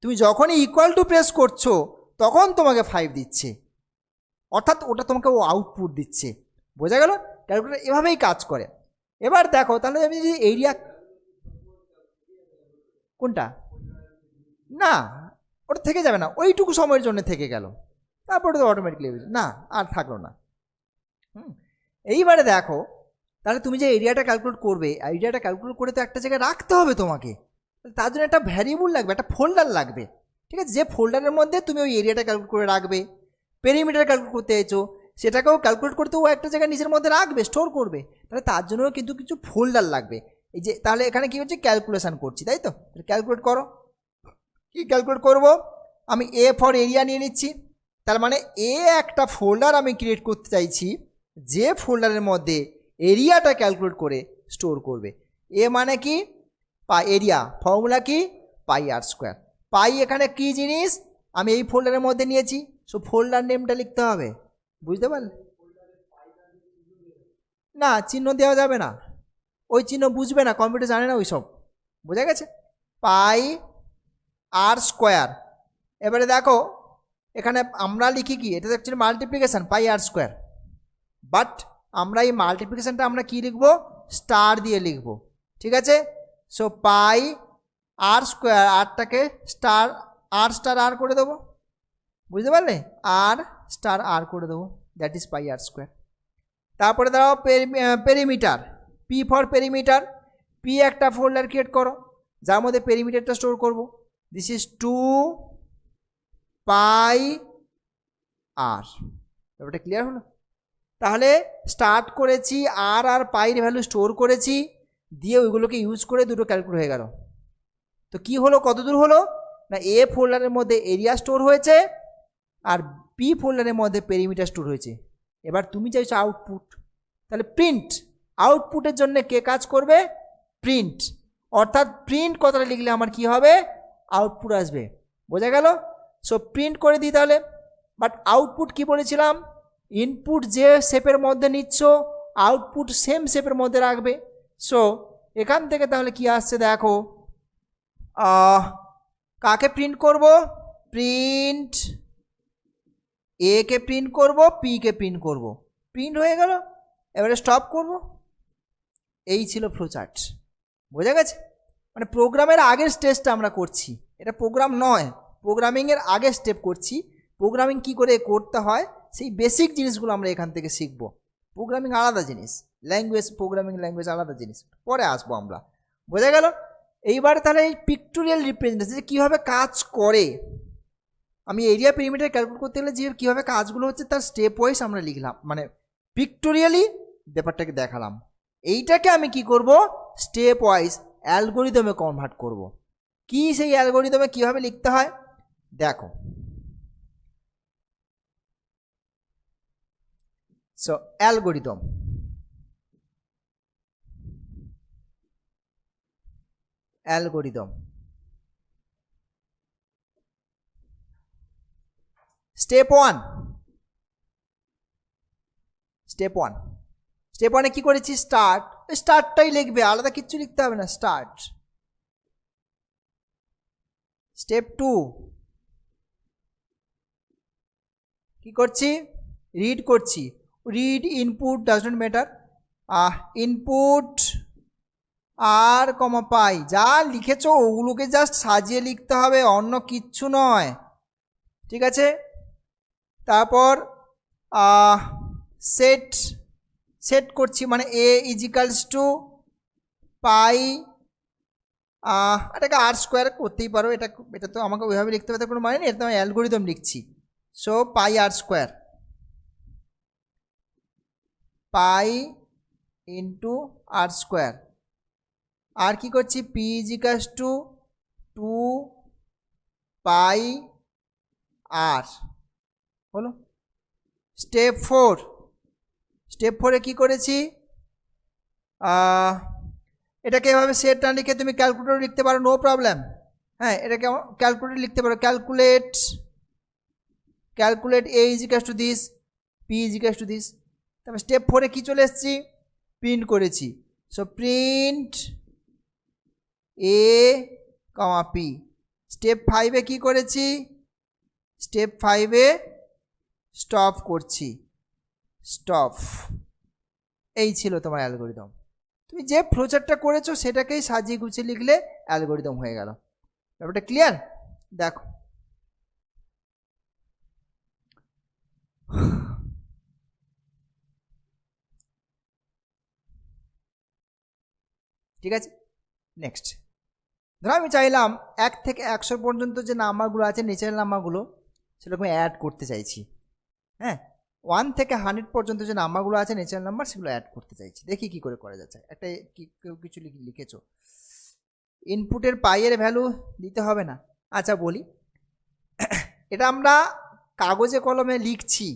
তুমি যখনই ইকুয়াল টু প্রেস করছো তখন তোমাকে 5 দিচ্ছে, অর্থাৎ ওটা তোমাকে ও আউটপুট দিচ্ছে। বোঝা গেল? ক্যালকুলেটর এভাবেই কাজ করে। এবার দেখো, তাহলে আমি যদি এরিয়া, কোনটা? না, ওটা থেকে যাবে না, ওইটুকু সময়ের জন্য থেকে গেল, তারপরে তো অটোমেটিকলি না আর থাকলো না। এইবারে দেখো, তাহলে তুমি যে এরিয়াটা ক্যালকুলেট করবে, এরিয়াটা ক্যালকুলেট করে তো একটা জায়গায় রাখতে হবে তোমাকে। তার জন্য একটা ভ্যারিয়েবল লাগবে, একটা ফোল্ডার লাগবে, ঠিক আছে? যে ফোল্ডারের মধ্যে তুমি ওই এরিয়াটা ক্যালকুলেট করে রাখবে। পেরিমিটার ক্যালকুলেট করতে চাইছো, সেটাকেও ক্যালকুলেট করতে ও একটা জায়গায় নিজের মধ্যে রাখবে, স্টোর করবে। তাহলে তার জন্যও কিন্তু কিছু ফোল্ডার লাগবে। এই যে তাহলে এখানে কী হচ্ছে? ক্যালকুলেশন করছি, তাই তো? ক্যালকুলেট করো। কি ক্যালকুলেট করব? আমি এ ফর এরিয়া নিয়ে নিচ্ছি। তার মানে এ একটা ফোল্ডার আমি ক্রিয়েট করতে চাইছি, যে ফোল্ডারের মধ্যে এরিয়াটা ক্যালকুলেট করে স্টোর করবে। এ মানে কি? এরিয়া, ফর্মুলা কি? πr²। পাই এখানে কি জিনিস? আমি এই ফোল্ডারের মধ্যে নিয়েছি, সো ফোল্ডার নেমটা লিখতে হবে। বুঝতে পারলে? না, চিহ্ন দেওয়া যাবে না, ওই চিহ্ন বুঝবে না, কম্পিউটার জানে না ওই সব। বোঝা গেছে? πr²। এবারে দেখো, এখানে আমরা লিখি কি? এটা অ্যাকচুয়ালি মাল্টিপ্লিকেশান, πr²। বাট আমরা এই মাল্টিপ্লিকেশানটা আমরা কি লিখবো? স্টার দিয়ে লিখবো, ঠিক আছে? সো πr², আরটাকে স্টার, আর করে দেবো। বুঝতে পারলে? আর করে দেবো, দ্যাট ইজ πr²। তারপরে দাও perimeter, P for perimeter. P একটা ফোল্ডার ক্রিয়েট করো যার মধ্যে পেরিমিটারটা স্টোর করবো। This is 2πr। ব্যাপারটা ক্লিয়ার হলো? তাহলে স্টার্ট করেছি, আর পাইর ভ্যালু স্টোর করেছি, দিয়ে ওইগুলোকে ইউজ করে দুটো ক্যালকুলেট হয়ে গেল। তো কি হলো? কত দূর হলো না, এ ফোল্ডারের মধ্যে এরিয়া স্টোর হয়েছে, আর পি ফোল্ডারের মধ্যে পেরিমিটার স্টোর হয়েছে। এবার তুমি চাইছো আউটপুট, তাহলে প্রিন্ট। আউটপুটের জন্য কে কাজ করবে? প্রিন্ট। অর্থাৎ প্রিন্ট কথাটা লিখলে আমার কি হবে? আউটপুট আসবে। বোঝা গেল? সো প্রিন্ট করে দিই তাহলে। বাট আউটপুট কি বলেছিলাম? ইনপুট যে শেপের মধ্যে নিচ্ছ, আউটপুট সেম শেপের মধ্যে রাখবে। সো এখান থেকে তাহলে কি আসছে দেখো, কাকে প্রিন্ট করব? প্রিন্ট এ কে প্রিন্ট করব, পি কে প্রিন্ট করব। প্রিন্ট হয়ে গেল, এবারে স্টপ করব। এই ছিল ফ্লোচার্ট। বোঝা গেছে? মানে প্রোগ্রামের আগের স্টেজটা আমরা করছি, এটা প্রোগ্রাম নয়, প্রোগ্রামিংয়ের আগের স্টেপ করছি। প্রোগ্রামিং কি করে করতে হয় সেই বেসিক জিনিসগুলো আমরা এখান থেকে শিখব। প্রোগ্রামিং আলাদা জিনিস, ল্যাঙ্গুয়েজ, প্রোগ্রামিং ল্যাঙ্গুয়েজ আলাদা জিনিস, পরে আসবো আমরা। বোঝা গেল? এইবারে তাহলে এই পিক্টোরিয়াল রিপ্রেজেন্টেশন যে কীভাবে কাজ করে, আমি এরিয়া পেরিমিটার ক্যালকুলেট করতে গেলে যে কীভাবে কাজগুলো হচ্ছে তার স্টেপ ওয়াইজ আমরা লিখলাম, মানে পিক্টোরিয়ালি ব্যাপারটাকে দেখালাম। এইটাকে আমি কি করব? স্টেপ ওয়াইজ অ্যালগরিদমে কনভার্ট করব। কি সেই অ্যালগরিদমে কীভাবে লিখতে হয় দেখো। So algorithm, step one. Step ওয়ানে কী করেছি? স্টার্টটাই লিখবে, আলাদা কিচ্ছু লিখতে হবে না, স্টার্ট। স্টেপ টু কী করছি? রিড করছি। Read input, does not matter, input R comma pi, যা লিখেছো ওগুলোকে জাস্ট সাজিয়ে লিখতে হবে, অন্য কিচ্ছু নয়। ঠিক আছে, তারপর সেট সেট করছি, মানে এ ইজিক্যালস টু পাই, এটাকে আর স্কোয়ার করতেই পারো, এটা তো আমাকে ওইভাবে লিখতে পারতে কোনো মানে নেই, এটা তো আমি অ্যালগরিদম লিখছি। সো পাই আর স্কোয়ার, পাই ইন্টু আর স্কোয়ার। আর কি করছি, পি ইজিক্যালস টু 2 পাই আর, হলো। স্টেপ 4 কি করেছি, এটাকে এভাবে সেট না লিখে তুমি ক্যালকুলেটর লিখতে পারো, নো প্রবলেম। হ্যাঁ, এটাকে ক্যালকুলেটর লিখতে পারো, calculate A ইজিক্যালস to this, P ইজিক্যালস to this. তারপর স্টেপ 4 কি চলে এসেছি, প্রিন্ট করেছি। সো প্রিন্ট এ কমা পি। স্টেপ 5 কি করেছি, স্টেপ 5 স্টপ করছি, স্টপ। এই ছিল তোমার অ্যালগরিদম। তুমি যে ফ্লোচার্টটা করেছো সেটাকেই সাজিয়ে গুছিয়ে লিখলে অ্যালগরিদম হয়ে গেল। ব্যাপারটা ক্লিয়ার? দেখো, ঠিক আছে। নেক্সট, ধরো আমি চাইলাম 1 থেকে 100 পর্যন্ত যে নাম্বারগুলো আছে, ন্যাচারাল নাম্বারগুলো, সেরকম অ্যাড করতে চাইছি। হ্যাঁ, 1 থেকে 100 পর্যন্ত যে নাম্বারগুলো আছে ন্যাচারাল নাম্বার, সেগুলো অ্যাড করতে চাইছি। দেখি কি করে করা যাচ্ছে। একটা কেউ কিছু লিখেছো, ইনপুটের পাইয়ের ভ্যালু দিতে হবে না। আচ্ছা বলি, এটা আমরা কাগজে কলমে লিখছি,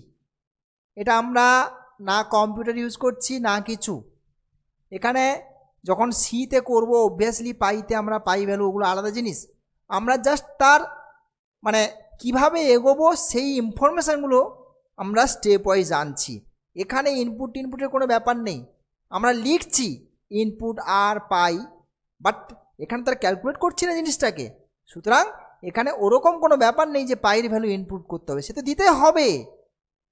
এটা আমরা না কম্পিউটার ইউজ করছি না কিছু। এখানে যখন সিতে করব, অবভিয়াসলি পাইতে আমরা পাই ভ্যালু, ওগুলো আলাদা জিনিস। আমরা জাস্ট তার মানে কিভাবে এগোবো সেই ইনফরমেশানগুলো আমরা স্টেপ ওয়াইজ আনছি। এখানে ইনপুটের কোনো ব্যাপার নেই, আমরা লিখছি ইনপুট আর পাই, বাট এখানে তার ক্যালকুলেট করছি না জিনিসটাকে। সুতরাং এখানে ওরকম কোনো ব্যাপার নেই যে পাইয়ের ভ্যালু ইনপুট করতে হবে, সে তো দিতে হবে।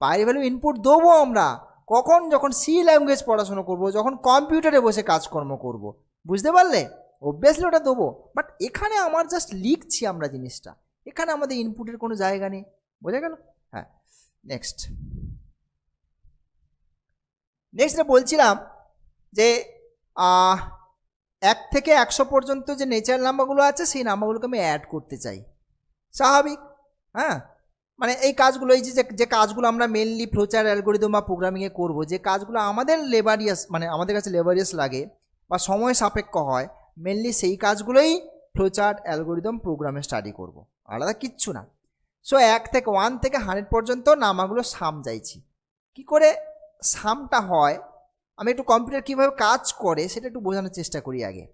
পাইয়ের ভ্যালু ইনপুট দেবো আমরা কখন, যখন সি ল্যাঙ্গুয়েজ পড়াশোনা করব, যখন কম্পিউটারে বসে কাজকর্ম করব, বুঝতে পারলে? অবভিয়াসলি ওটা দেবো, বাট এখানে আমার জাস্ট লিখছি আমরা জিনিসটা, এখানে আমাদের ইনপুটের কোনো জায়গা নেই। বোঝা গেল? হ্যাঁ, নেক্সট বলছিলাম যে 1 থেকে 100 পর্যন্ত যে ন্যাচারাল নাম্বারগুলো আছে, সেই নাম্বারগুলোকে আমি অ্যাড করতে চাই। স্বাভাবিক, হ্যাঁ, মানে এই কাজগুলো, এই যে কাজগুলো আমরা মেনলি ফ্লোচার অ্যালগরিদম বা প্রোগ্রামিংয়ে করব, যে কাজগুলো আমাদের লেবারিয়াস, মানে আমাদের কাছে লেবারিয়াস লাগে বা সময় সাপেক্ষ হয়, মেনলি সেই কাজগুলোই ফ্লোচার্ট অ্যালগরিদম প্রোগ্রামে স্টাডি করব, আলাদা কিচ্ছু না। সো 1 থেকে 100 পর্যন্ত নাম্বারগুলো সাম চাইছি। কি করে সামটা হয়, আমি একটু কম্পিউটার কীভাবে কাজ করে সেটা একটু বোঝানোর চেষ্টা করি আগে।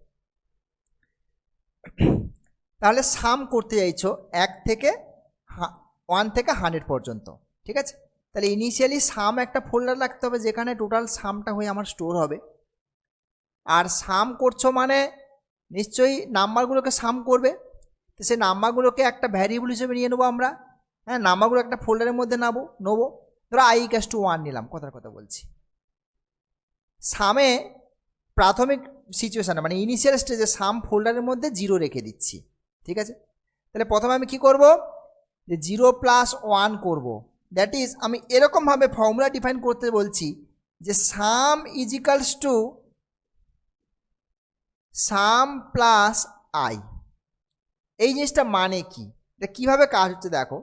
তাহলে সাম করতে চাইছো 1 থেকে 100 পর্যন্ত, ঠিক আছে। তাহলে ইনিশিয়ালি সাম একটা ফোল্ডার রাখতে হবে, যেখানে টোটাল সামটা হয়ে আমার স্টোর হবে। আর সাম করছো মানে নিশ্চয়ই নাম্বারগুলোকে সাম করবে, তো সেই নাম্বারগুলোকে একটা ভ্যারিয়েবল হিসেবে নিয়ে নেবো আমরা। হ্যাঁ, নাম্বারগুলো একটা ফোল্ডারের মধ্যে নেবো। ধরো i=1 নিলাম, কথার কথা বলছি। সামে প্রাথমিক সিচুয়েশানে, মানে ইনিশিয়াল স্টেজে সাম ফোল্ডারের মধ্যে 0 রেখে দিচ্ছি, ঠিক আছে। তাহলে প্রথমে আমি কি করব, যে 0 + 1 করব। দ্যাট ইজ, আমি এরকমভাবে ফর্মুলা ডিফাইন করতে বলছি যে sum is equals to sum plus I. এই জিনিসটা মানে কি, এটা কীভাবে কাজ হচ্ছে দেখো।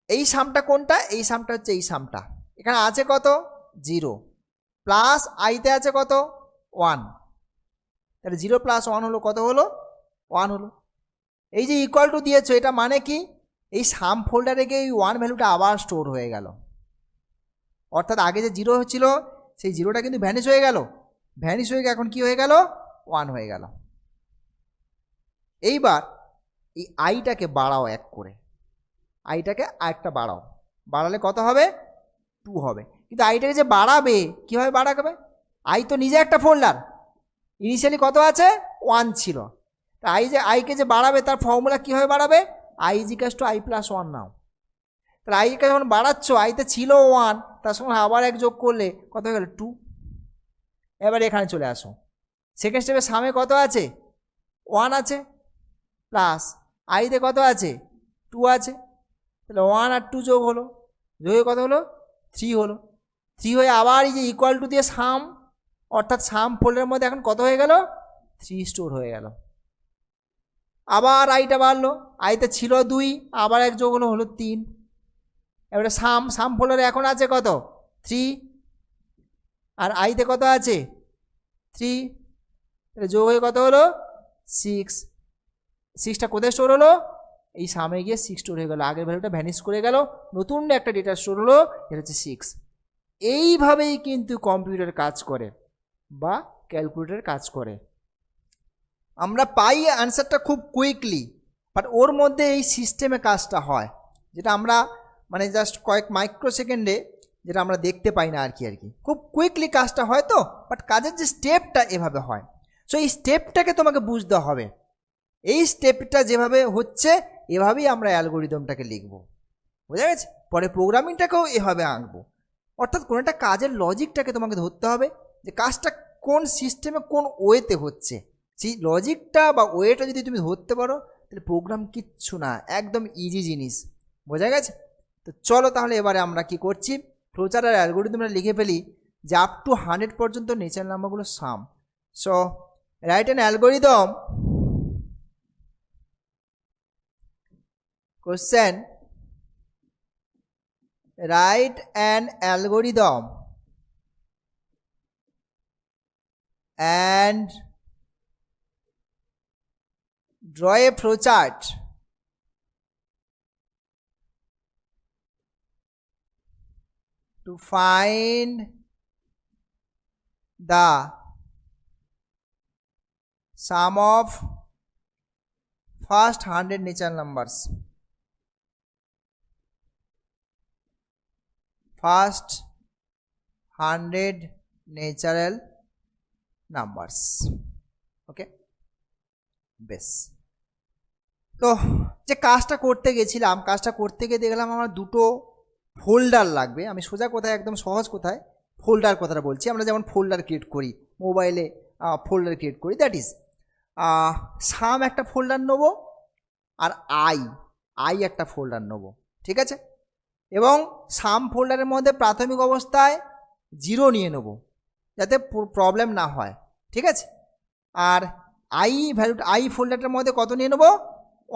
এই সামটা কোনটা, এই সামটা হচ্ছে এই সামটা। এখানে আছে কত, 0, প্লাস আইতে আছে কত, 1। তাহলে 0 + 1 হলো কত, হলো 1 হলো। এই যে ইকুয়াল টু দিয়েছো, এটা মানে কি, এই সাম ফোল্ডারে গিয়ে এই 1 ভ্যালুটা আবার স্টোর হয়ে গেল। অর্থাৎ আগে যে 0 হচ্ছিল, সেই 0টা কিন্তু ভ্যানিশ হয়ে গেল, এখন কি হয়ে গেল, 1 হয়ে গেল। এইবার এই আইটাকে বাড়াও 1 করে, আইটাকে আরেকটা বাড়ালে কত হবে, 2 হবে। কিন্তু আইটাকে যে বাড়াবে, কীভাবে বাড়াবে, আই তো নিজে একটা ফোল্ডার, ইনিশিয়ালি কত আছে, 1 ছিল। তা আইকে যে বাড়াবে, তার ফর্মুলা কীভাবে বাড়াবে, i = i + 1 নাও। তাহলে আইকে যখন বাড়াচ্ছ, আইতে ছিল 1, তার সঙ্গে আবার 1 যোগ করলে কত হয়ে গেল, 2। এবার এখানে চলে আসো, সেকেন্ড স্টেপে সামে কত আছে 1 আছে, প্লাস আইতে কত আছে 2 আছে, তাহলে 1 আর 2 যোগ হলো, যোগে কত হলো 3 হলো। 3 হয়ে আবার এই যে ইকুয়াল টু দিয়ে সাম, অর্থাৎ সাম ফোল্ডারের মধ্যে এখন কত হয়ে গেল 3 স্টোর হয়ে গেল। আবার আইটা বাড়লো, আইতে ছিল 2, আবার 1 যোগ হলো, হলো 3। এবারে সাম ফোল্ডারে এখন আছে কত 3, আর আইতে কত আছে 3, তাহলে যোগ হয়ে কত হলো 6। 6টা কোথায় স্টোর হলো, এই সামনে গিয়ে 6 স্টোর হয়ে গেল, আগের ভ্যালুটা ভ্যানিশ করে গেল, নতুন একটা ডেটা স্টোর হলো, এটা হচ্ছে 6। এইভাবেই কিন্তু কম্পিউটার কাজ করে বা ক্যালকুলেটর কাজ করে। আমরা পাই অ্যান্সারটা খুব কুইকলি, বাট ওর মধ্যে এই সিস্টেমে কাজটা হয়, যেটা আমরা মানে জাস্ট কয়েক মাইক্রো সেকেন্ডে যেটা আমরা দেখতে পাই না আর কি খুব কুইকলি কাজটা হয় তো, বাট কাজের যে স্টেপটা এভাবে হয়। সো এই স্টেপটাকে তোমাকে বুঝতে হবে, এই স্টেপটা যেভাবে হচ্ছে এভাবেই আমরা অ্যালগোরিদমটাকে লিখব, বোঝা গেছে? পরে প্রোগ্রামিংটাকেও এভাবে আঁকবো, অর্থাৎ কোনো একটা কাজের লজিকটাকে তোমাকে ধরতে হবে যে কাজটা কোন সিস্টেমে কোন ওয়েতে হচ্ছে, সেই লজিকটা বা ওয়েটা যদি তুমি ধরতে পারো তাহলে প্রোগ্রাম কিচ্ছু না, একদম ইজি জিনিস, বোঝা গেছে? তো চলো তাহলে এবারে আমরা কি করছি, ফ্লোচার্ট আর অ্যালগোরিদমটা লিখে ফেলি যে আপ টু 100 পর্যন্ত ন্যাচারাল নাম্বারগুলো sum. So write an algorithm, question, write an algorithm and draw a flowchart to find the sum of first 100 natural numbers. First 100 natural numbers. ওকে, বেশ। তো যে কাজটা করতে গেছিলাম, কাজটা করতে গিয়ে দেখলাম আমার দুটো ফোল্ডার লাগবে। আমি সোজা কোথায়, একদম সহজ কোথায়, ফোল্ডার কথাটা বলছি। আমরা যেমন ফোল্ডার ক্রিয়েট করি মোবাইলে, ফোল্ডার ক্রিয়েট করি, দ্যাট ইজ সাম একটা ফোল্ডার নেবো আর আই একটা ফোল্ডার নেবো, ঠিক আছে? এবং সাম ফোল্ডারের মধ্যে প্রাথমিক অবস্থায় 0 নিয়ে নেব যাতে প্রবলেম না হয়, ঠিক আছে? আর আই ফোল্ডারটার মধ্যে কত নিয়ে নেব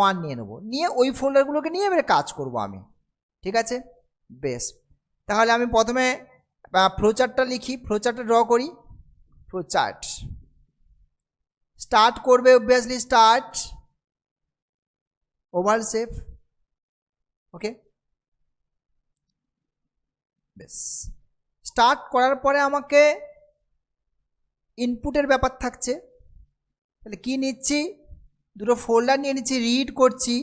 1 নিয়ে নেব, নিয়ে ওই ফোল্ডারগুলোকে নিয়ে এবারে কাজ করব আমি, ঠিক আছে? বেশ, তাহলে আমি প্রথমে ফ্লোচার্টটা লিখি, ফ্লোচার্টটা ড্র করি। ফ্লোচার্ট স্টার্ট করবে অবভিয়াসলি, স্টার্ট ওভাল শেপ, ওকে? বেশ, স্টার্ট করার পরে আমাকে ইনপুটের ব্যাপার থাকছে, তাহলে কি নিচ্ছি, দুটো ফোল্ডার নিয়ে নিচ্ছি, রিড করছি,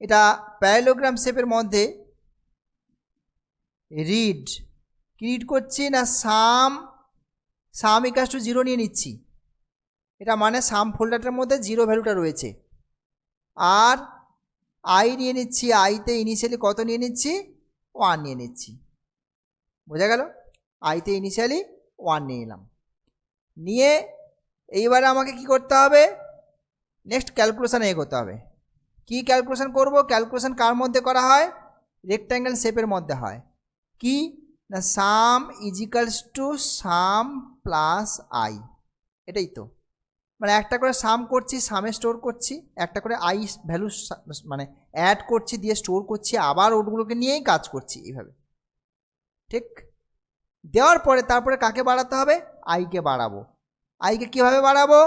এটা প্যারালোগ্রাম শেপের মধ্যে রিড, কি রিড করছি না সাম ইকাস টু 0 নিয়ে নিচ্ছি, এটা মানে সাম ফোল্ডারটার মধ্যে 0 ভ্যালুটা রয়েছে। আর আই নিয়ে নিচ্ছি, আইতে ইনিশিয়ালি কত নিয়ে নিচ্ছি 1 নিয়ে নিচ্ছি, বোঝা গেল? আইতে ইনিশিয়ালি 1 নিয়ে নিলাম, নিয়ে এইবারে আমাকে কি করতে হবে, নেক্সট ক্যালকুলেশান করতে হবে। কি ক্যালকুলেশান করব, ক্যালকুলেশান কার মধ্যে করা হয়, রেক্ট্যাঙ্গেল শেপের মধ্যে হয়। কি না sum is equals to sum plus I, এটাই তো, মানে একটা করে সাম করছি, সামে স্টোর করছি, একটা করে আই ভ্যালু মানে অ্যাড করছি, দিয়ে স্টোর করছি, আবার ওগুলোকে নিয়েই কাজ করছি এইভাবে, ঠিক? দেওয়ার পরে তারপরে কাকে বাড়াতে হবে, আইকে বাড়াবো। আইকে কীভাবে বাড়াবো,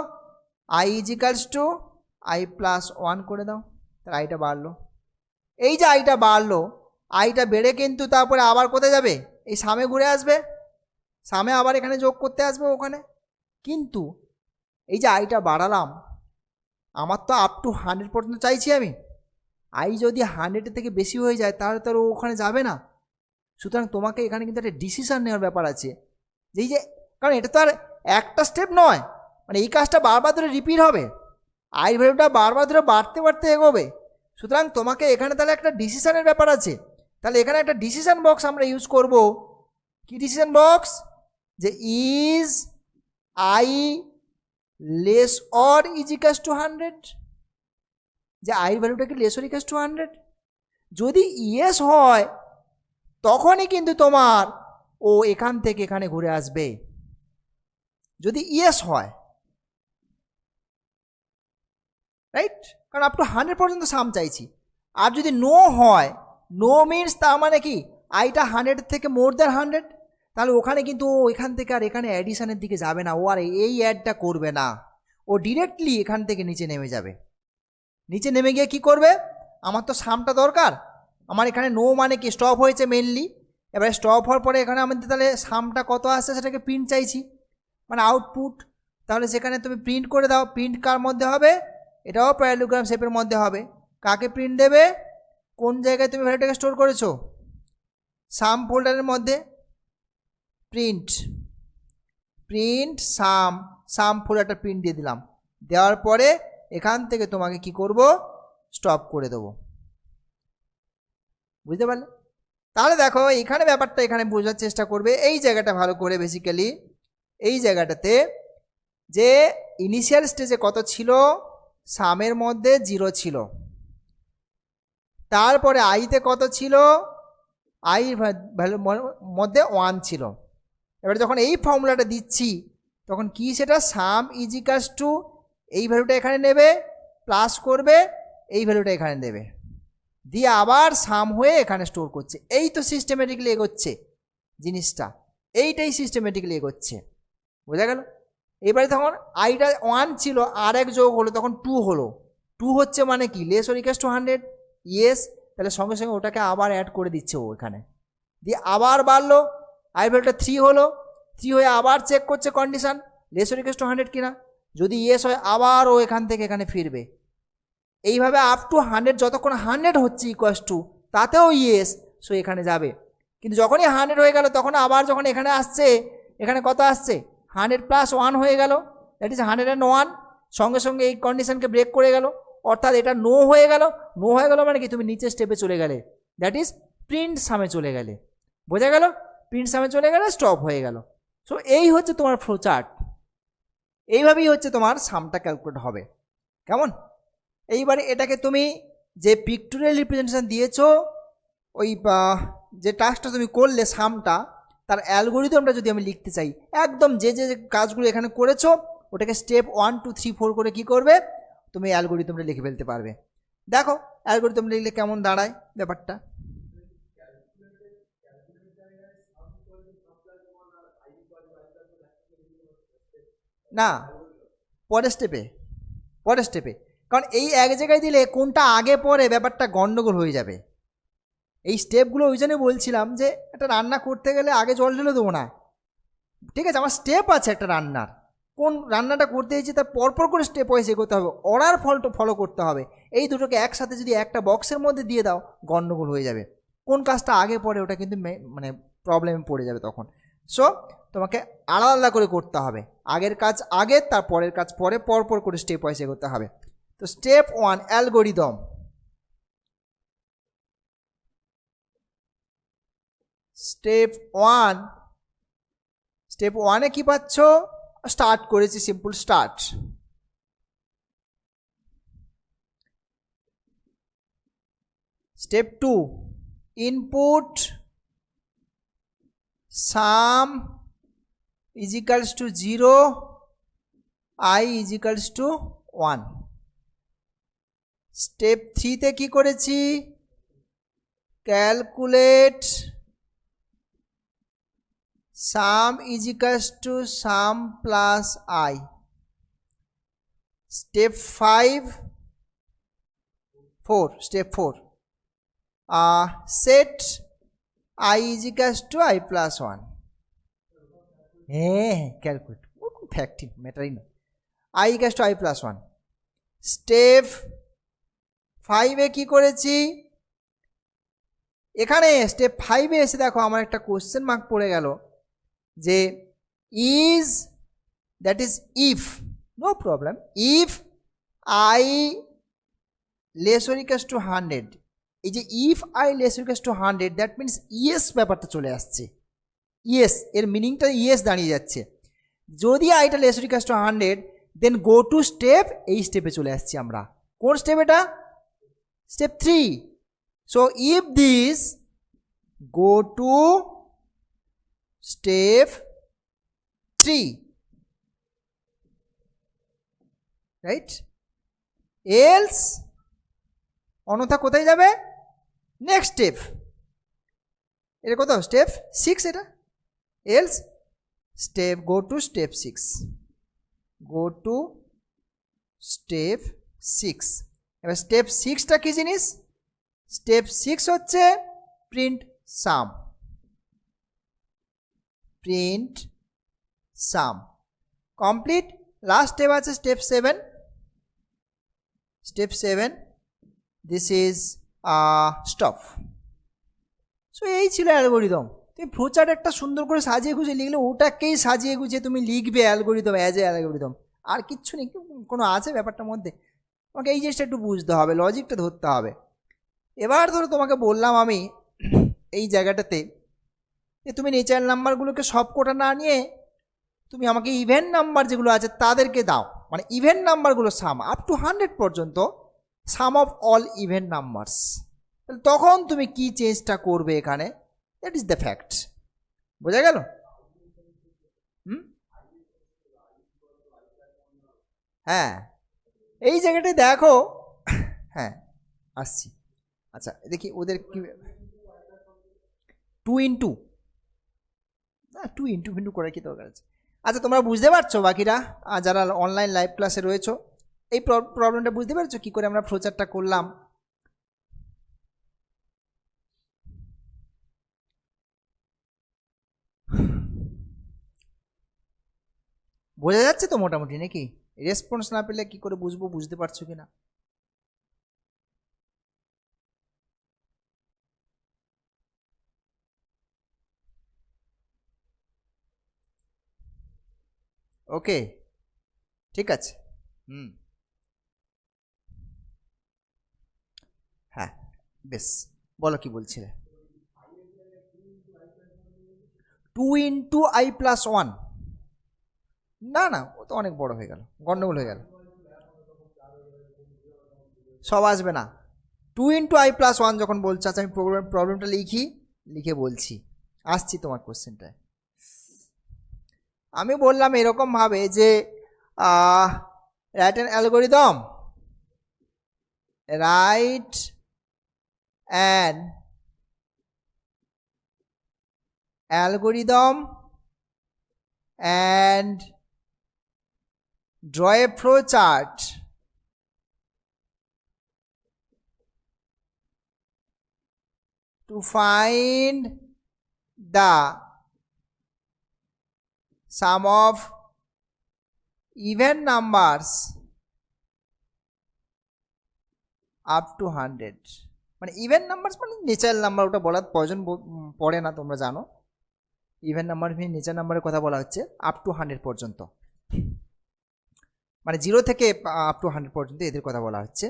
i is equals to i plus 1 করে দাও, তাহলে আইটা বাড়লো। এই যে আইটা বাড়লো, আইটা বেড়ে কিন্তু তারপরে আবার কোথায় যাবে, এই সামে ঘুরে আসবে, সামে আবার এখানে যোগ করতে আসবে ওখানে। কিন্তু এই যে আইটা বাড়ালাম, আমার তো আপ টু 100 পর্যন্ত চাইছি আমি, আই যদি 100 থেকে বেশি হয়ে যায় তাহলে তো ওখানে যাবে না। সুতরাং তোমাকে এখানে কিন্তু একটা ডিসিশান নেওয়ার ব্যাপার আছে, যেই যে কারণ এটা তো আর একটা স্টেপ নয়, মানে এই কাজটা বারবার ধরে রিপিট হবে, আই ভ্যালুটা বারবার ধরে বাড়তে বাড়তে এগোবে। সুতরাং তোমাকে এখানে তাহলে একটা ডিসিশানের ব্যাপার আছে, তাহলে এখানে একটা ডিসিশান বক্স আমরা ইউজ করব। কি ডিসিশান বক্স, যে is I less or is ইকাস two 100, যে আইয়ের ভ্যালুটা কি লেস অর ইকাস টু 100? যদি ইয়েস হয় তখনই কিন্তু তোমার ও এখান থেকে এখানে ঘুরে আসবে, যদি ইয়েস হয়, রাইট? কারণ আপ টু 100 পর্যন্ত সাম চাইছি। আর যদি নো হয়, নো মিনস তার মানে কি আইটা 100 থেকে মোর দ্যান 100, তাহলে ওখানে কিন্তু ও এখান থেকে আর এখানে অ্যাডিশনের দিকে যাবে না, ও আর এই অ্যাডটা করবে না, ও ডিরেক্টলি এখান থেকে নিচে নেমে যাবে। নিচে নেমে গিয়ে কি করবে, আমার তো সামটা দরকার, আমার এখানে নো মানে কি স্টপ হয়েছে মেনলি, এবারে স্টপ হওয়ার পরে এখানে আমাদের তাহলে সামটা কত আসছে সেটাকে প্রিন্ট চাইছি, মানে আউটপুট। তাহলে সেখানে তুমি প্রিন্ট করে দাও, প্রিন্ট কার মধ্যে হবে, এটাও প্যারালোগ্রাম শেপের মধ্যে হবে। কাকে প্রিন্ট দেবে, কোন জায়গায় তুমি ভ্যালুটাকে স্টোর করেছো, সাম ফোল্ডারের মধ্যে, প্রিন্ট প্রিন্ট সাম ফোল্ডারটা প্রিন্ট দিয়ে দিলাম, দেওয়ার পরে এখান থেকে তোমাকে কি করব, স্টপ করে দেবো। বুঝতে পারলে? তাহলে দেখো এখানে ব্যাপারটা এখানে বোঝার চেষ্টা করবে, এই জায়গাটা ভালো করে। বেসিক্যালি এই জায়গাটাতে যে ইনিশিয়াল স্টেজে কত ছিল, সামের মধ্যে 0 ছিল, তারপরে আইতে কত ছিল, আই ভ্যালুর মধ্যে 1 ছিল। এবার যখন এই ফর্মুলাটা দিচ্ছি তখন কি, সেটা সাম ইজ ইকাস টু এই ভ্যালুটা এখানে নেবে, প্লাস করবে, এই ভ্যালুটা এখানে দেবে, দিয়ে আবার সাম হয়ে এখানে স্টোর করছে। এই তো সিস্টেমেটিক্যালি এগোচ্ছে জিনিসটা, এইটাই সিস্টেমেটিক্যালি এগোচ্ছে। বোঝা গেল? এবারে তখন আইটা 1 ছিল, আর এক যোগ হলো, তখন 2 হলো। 2 হচ্ছে মানে কি less or equal to 100, yes, তাহলে সঙ্গে সঙ্গে ওটাকে আবার অ্যাড করে দিচ্ছে ও এখানে, দিয়ে আবার বাড়লো, আই ভ্যালুটা 3 হলো, 3 হয়ে আবার চেক করছে condition less or equal to 100 কিনা, যদি ইয়েস হয় আবার ও এখান থেকে এখানে ফিরবে। এইভাবে আপ টু 100, যতক্ষণ 100 হচ্ছে ইকুয়াস টু তাতেও ইয়েস, সো এখানে যাবে। কিন্তু যখনই 100 হয়ে গেল তখন আবার যখন এখানে আসছে, এখানে কত আসছে, 100 প্লাস 1 হয়ে গেল, দ্যাট ইজ 101, সঙ্গে সঙ্গে এই কন্ডিশনকে ব্রেক করে গেল, অর্থাৎ এটা নো হয়ে গেল। নো হয়ে গেল মানে কি, তুমি নিচের স্টেপে চলে গেলে, দ্যাট ইজ প্রিন্ট সামে চলে গেলে। বোঝা গেল? প্রিন্ট সামে চলে গেলে স্টপ হয়ে গেল। সো এই হচ্ছে তোমার ফ্লো চার্ট, এইভাবেই হচ্ছে তোমার সামটা ক্যালকুলেট হবে। কেমন? এইবারে এটাকে তুমি যে পিক্টোরিয়াল রিপ্রেজেন্টেশন দিয়েছো, ওই যে টাস্কটা তুমি করলে সামটা, তার অ্যালগোরিদমটা যদি আমি লিখতে চাই, একদম যে যে কাজগুলো এখানে করেছো ওটাকে স্টেপ 1 2 3 4 করে কি করবে, তুমি অ্যালগোরিদমটা লিখে ফেলতে পারবে। দেখো অ্যালগোরিদম লিখলে কেমন দাঁড়ায় ব্যাপারটা। না, পরের স্টেপে, কারণ এই এক জায়গায় দিলে কোনটা আগে পরে ব্যাপারটা গন্ডগোল হয়ে যাবে। এই স্টেপগুলো ওই জন্য বলছিলাম যে একটা রান্না করতে গেলে আগে জল ঢেলে দেবো না, ঠিক আছে, আমার স্টেপ আছে একটা রান্নার, কোন রান্নাটা করতে চাইছি তার পরপর করে স্টেপ ওয়াইজ এগোতে হবে, অর্ডার ফলো করতে হবে। এই দুটোকে একসাথে যদি একটা বক্সের মধ্যে দিয়ে দাও গন্ডগোল হয়ে যাবে, কোন কাজটা আগে পরে ওটা কিন্তু মানে প্রবলেমে পড়ে যাবে তখন। সো তোমাকে আলাদা আলাদা করে করতে হবে, আগের কাজ আগে, তার পরের কাজ পরে, পরপর করে স্টেপ ওয়াইজ এগোতে হবে। তো স্টেপ 1 অ্যালগোরিদম। স্টেপ 1 কি পাচ্ছ, স্টার্ট করেছি, simple start. Step 2 input some is equals two 0, I is equals two 1। Step 3 তে কি করেছি, calculate some is equals two sum plus I. Step 4 said I is equals two i plus 1। হ্যাঁ, ক্যালকুলেট ফ্যাক্টিং ম্যাটারই না, I equals two i plus 1। Step 5 কি করেছি, এখানে স্টেপ 5 এসে দেখো আমার একটা কোশ্চেন মার্ক পড়ে গেল, যে is, that is if, no problem, if i less or equals to 100, এই যে if i less or equals to 100, that means yes ব্যাপারটা চলে আসছে, ইয়েস এর মিনিংটা ইয়েস দাঁড়িয়ে যাচ্ছে। যদি আইটা less equal to 100 then go to step, এই স্টেপে চলে আসছি আমরা। কোন স্টেপ এটা? Step 3। So if this go to step 3, right? Else অন্যথা কোথায় যাবে? Next step. এটা কত? স্টেপ 6 এটা। Else step go to step 6, go to step 6। এবার স্টেপ 6টা কি জিনিস? স্টেপ 6 হচ্ছে print sum, print sum. Complete. Last step আছে step 7। Step 7, this is stop. So এই ছিল অ্যালগোরিদম। তুমি ফ্লোচার্ট একটা সুন্দর করে সাজিয়ে গুছিয়ে লিখলে ওটাকেই সাজিয়ে গুছিয়ে তুমি লিখবে অ্যালগোরিদম, অ্যাজ এ অ্যালগোরিদম। আর কিচ্ছু নেই। কোনো আছে ব্যাপারটার মধ্যে? তোমাকে এই জিনিসটা একটু বুঝতে হবে, লজিকটা ধরতে হবে। এবার ধরো তোমাকে বললাম আমি এই জায়গাটাতে যে তুমি ন্যাচারাল নাম্বারগুলোকে সব কোটা না নিয়ে তুমি আমাকে ইভেন্ট নাম্বার যেগুলো আছে তাদেরকে দাও, মানে ইভেন্ট নাম্বারগুলো সাম আপ টু 100 পর্যন্ত, সাম অফ অল ইভেন্ট নাম্বারস। তখন তুমি কি চেঞ্জটা করবে এখানে, দ্যাট ইজ দ্য ফ্যাক্ট। বোঝা গেল? হ্যাঁ, এই জায়গাটায় দেখো। হ্যাঁ আসছি। আচ্ছা দেখি ওদের কি 2 ইন্টু, না 2 ইন্টু ফিন্টু করার কি দরকার আছে? আচ্ছা তোমরা বুঝতে পারছো বাকিরা যারা অনলাইন লাইভ ক্লাসে রয়েছো, এই প্রবলেমটা বুঝতে পারছো কি করে আমরা ফ্লোচার্টটা করলাম? বোঝা যাচ্ছে তো মোটামুটি নাকি? রেসপন্স না পেলে কি করে বুঝবো বুঝতে পারছো কিনা? ওকে ঠিক আছে। হ্যাঁ বেশ, বলো কি বলছিলে? 2 ইন্টু i প্লাস 1, না না ও তো অনেক বড় হয়ে গেল, গন্ডগোল হয়ে গেল। সব আসবে না। 2 ইন্টু i প্লাস 1 যখন বলছো, আচ্ছা আমি প্রবলেমটা লিখে বলছি, আসছি তোমার কোশ্চেনটায়। আমি বললাম এরকম ভাবে যে right an algorithm, right an algorithm and draw a flow chart to find the sum of even numbers up to 100। মানে ইভেন নাম্বারস মানে ন্যাচারাল নাম্বার, ওটা বলার প্রয়োজন পড়ে না, তোমরা জানো। ইভেন নাম্বার নেচার নাম্বারের কথা বলা হচ্ছে আপ টু 100 পর্যন্ত, মানে 0 থেকে আপ টু 100 পর্যন্ত এদের কথা বলা হচ্ছে।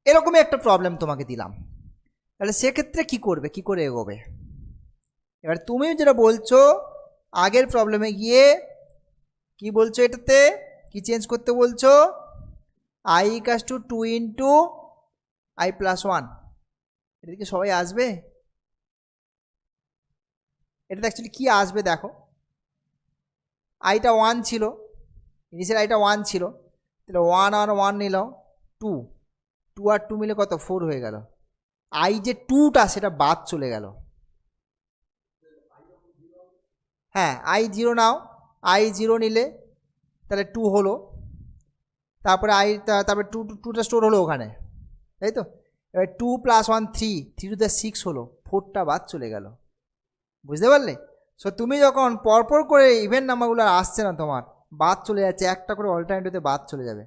এরকমই একটা প্রবলেম তোমাকে দিলাম, তাহলে সেক্ষেত্রে কি করবে, কি করে এগোবে? এবার তুমি যেটা বলছো আগের প্রবলেমে গিয়ে কি বলছো, এটাতে কি চেঞ্জ করতে বলছো? i equals to 2 into i plus 1। এটা কি সবাই আসবে? এটাতে অ্যাকচুয়ালি কি আসবে দেখো, আইটা 1 ছিল, ইনিশিয়াল আইটা 1 ছিল, তাহলে 1 আর 1 নিল 2, 2 আর 2 মিলে কত 4 হয়ে গেল। আই যে 2টা সেটা বাদ চলে গেল। হ্যাঁ আই 0 নাও, আই 0 নিলে তাহলে 2 হলো, তারপরে তারপরে 2টা স্টোর হলো ওখানে, তাই তো? এবার 2 প্লাস 1 3, 3 টু দ্য 6 হলো, 4টা বাদ চলে গেল। বুঝতে পারলে? সো তুমি যখন পরপর করে ইভেন্ট নাম্বারগুলো আসছে না, তোমার বাদ চলে যাচ্ছে, একটা করে অল্টারনেটিভে বাদ চলে যাবে।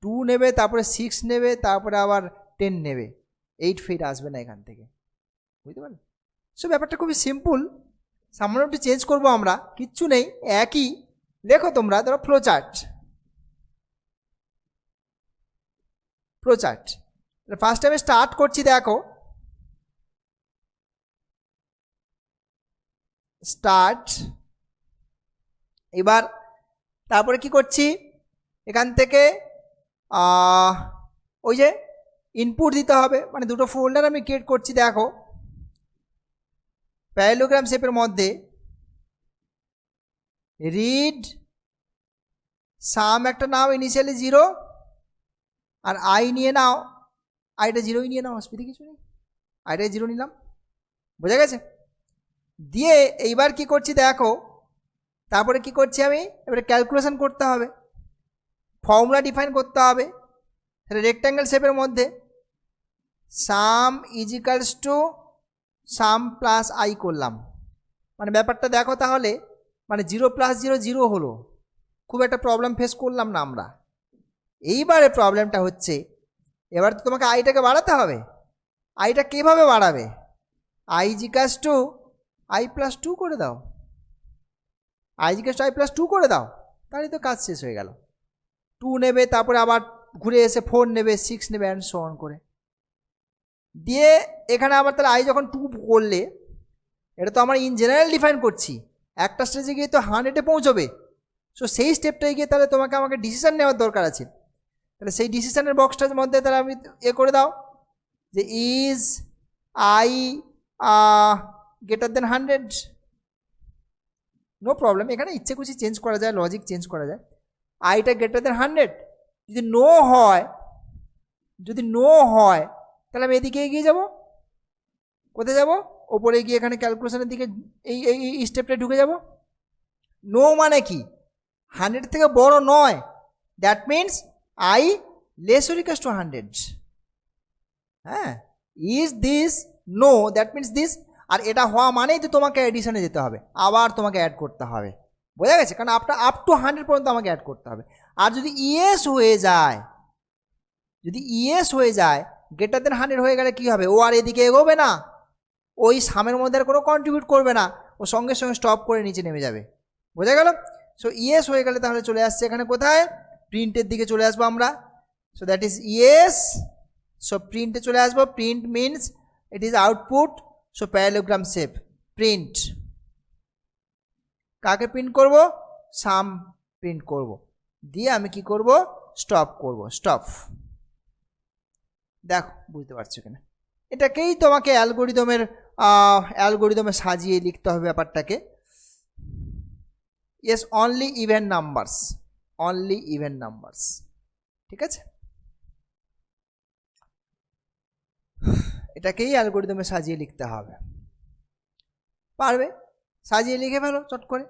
2 নেবে, তারপরে 6 নেবে, তারপরে আবার 10 নেবে, 8 ফিট আসবে না এখান থেকে। বুঝতে পারলে? সো ব্যাপারটা খুবই সিম্পল, সামান্য একটু চেঞ্জ করবো আমরা, কিচ্ছু নেই, একই। দেখো তোমরা ধরো ফ্লোচার্ট, ফার্স্ট টাইমে স্টার্ট করছি, দেখো স্টার্ট এবার তারপরে কি করছি, এখান থেকে ওই যে ইনপুট দিতে হবে, মানে দুটো ফোল্ডার আমি ক্রিয়েট করছি। দেখো প্যারালোগ্রাম শেপের মধ্যে রিড সাম একটা নাও, ইনিশিয়ালি 0, আর আই নিয়ে নাও, আইটা 0ই নিয়ে নাও, অসুবিধা কিছু নেই, আইটা 0 নিলাম, বোঝা গেছে। দিয়ে এইবার কি করছি দেখো, তারপরে কি করছি আমি, এবারে ক্যালকুলেশন করতে হবে, ফর্মুলা ডিফাইন করতে হবে। তাহলে রেক্ট্যাঙ্গেল শেপের মধ্যে সাম is equals two sum plus I করলাম, মানে ব্যাপারটা দেখো তাহলে, মানে 0 + 0 0 হলো, খুব একটা প্রবলেম ফেস করলাম না আমরা। এইবারে প্রবলেমটা হচ্ছে, এবার তো তোমাকে আইটাকে বাড়াতে হবে। আইটা কীভাবে বাড়াবে, I is equals two i plus 2 করে দাও, I is equals two i plus 2 করে দাও, তাহলে তো কাজ শেষ হয়ে গেল। 2 নেবে, তারপরে আবার ঘুরে এসে 4 নেবে, 6 নেবে, অ্যান্ড সো অন করে দিয়ে এখানে আবার তাহলে আই যখন 2 করলে, এটা তো আমরা ইন জেনারেল ডিফাইন করছি, একটা স্টেজে গিয়ে তো 100-এ পৌঁছবে। সো সেই স্টেপটাই গিয়ে তাহলে তোমাকে আমাকে ডিসিশন নেওয়ার দরকার আছে। তাহলে সেই ডিসিশনের বক্সটার মধ্যে তাহলে আমি করে দাও যে is i greater than 100, no problem, এখানে ইচ্ছে খুশি চেঞ্জ করা যায়, লজিক চেঞ্জ করা যায়। আইটা গ্রেটার দেন 100, যদি নো হয়, তাহলে আমি এদিকে এগিয়ে যাব, কোথায় যাব, ওপরে গিয়ে এখানে ক্যালকুলেশনের দিকে এই স্টেপটা ঢুকে যাব। নো মানে কি, 100 থেকে বড় নয়, that means I less or equals to 100, হ্যাঁ, is this no, that means this, আর এটা হওয়া মানেই তো তোমাকে এডিশনে যেতে হবে, আবার তোমাকে অ্যাড করতে হবে, বোঝা গেছে, কারণ আপনার আপ টু 100 পর্যন্ত আমাকে অ্যাড করতে হবে। আর যদি ইয়েস হয়ে যায়, গ্রেটার দেন 100 হয়ে গেলে কী হবে, ও আর এদিকে এগোবে না, ওই সামের মধ্যে আর কোনো কন্ট্রিবিউট করবে না, ও সঙ্গে সঙ্গে স্টপ করে নিচে নেমে যাবে, বোঝা গেল। সো ইয়েস হয়ে গেলে তাহলে চলে আসছে এখানে কোথায়, প্রিন্টের দিকে চলে আসবো আমরা। So that is yes, so প্রিন্টে চলে আসবো, print means it is output, so parallelogram shape print, কাকে প্রিন্ট করব, সাম প্রিন্ট করব, দিয়ে আমি কি করব, স্টপ করব, স্টপ। দেখো বুঝতে পারছো কিনা, এটাকেই তোমাকে অ্যালগোরিদমে সাজিয়ে লিখতে হবে ব্যাপারটাকে। ইয়েস, অনলি ইভেন নাম্বারস, ঠিক আছে, এটাকেই অ্যালগোরিদমে সাজিয়ে লিখতে হবে, পারবে, সাজিয়ে লিখে ফেলো চট করে।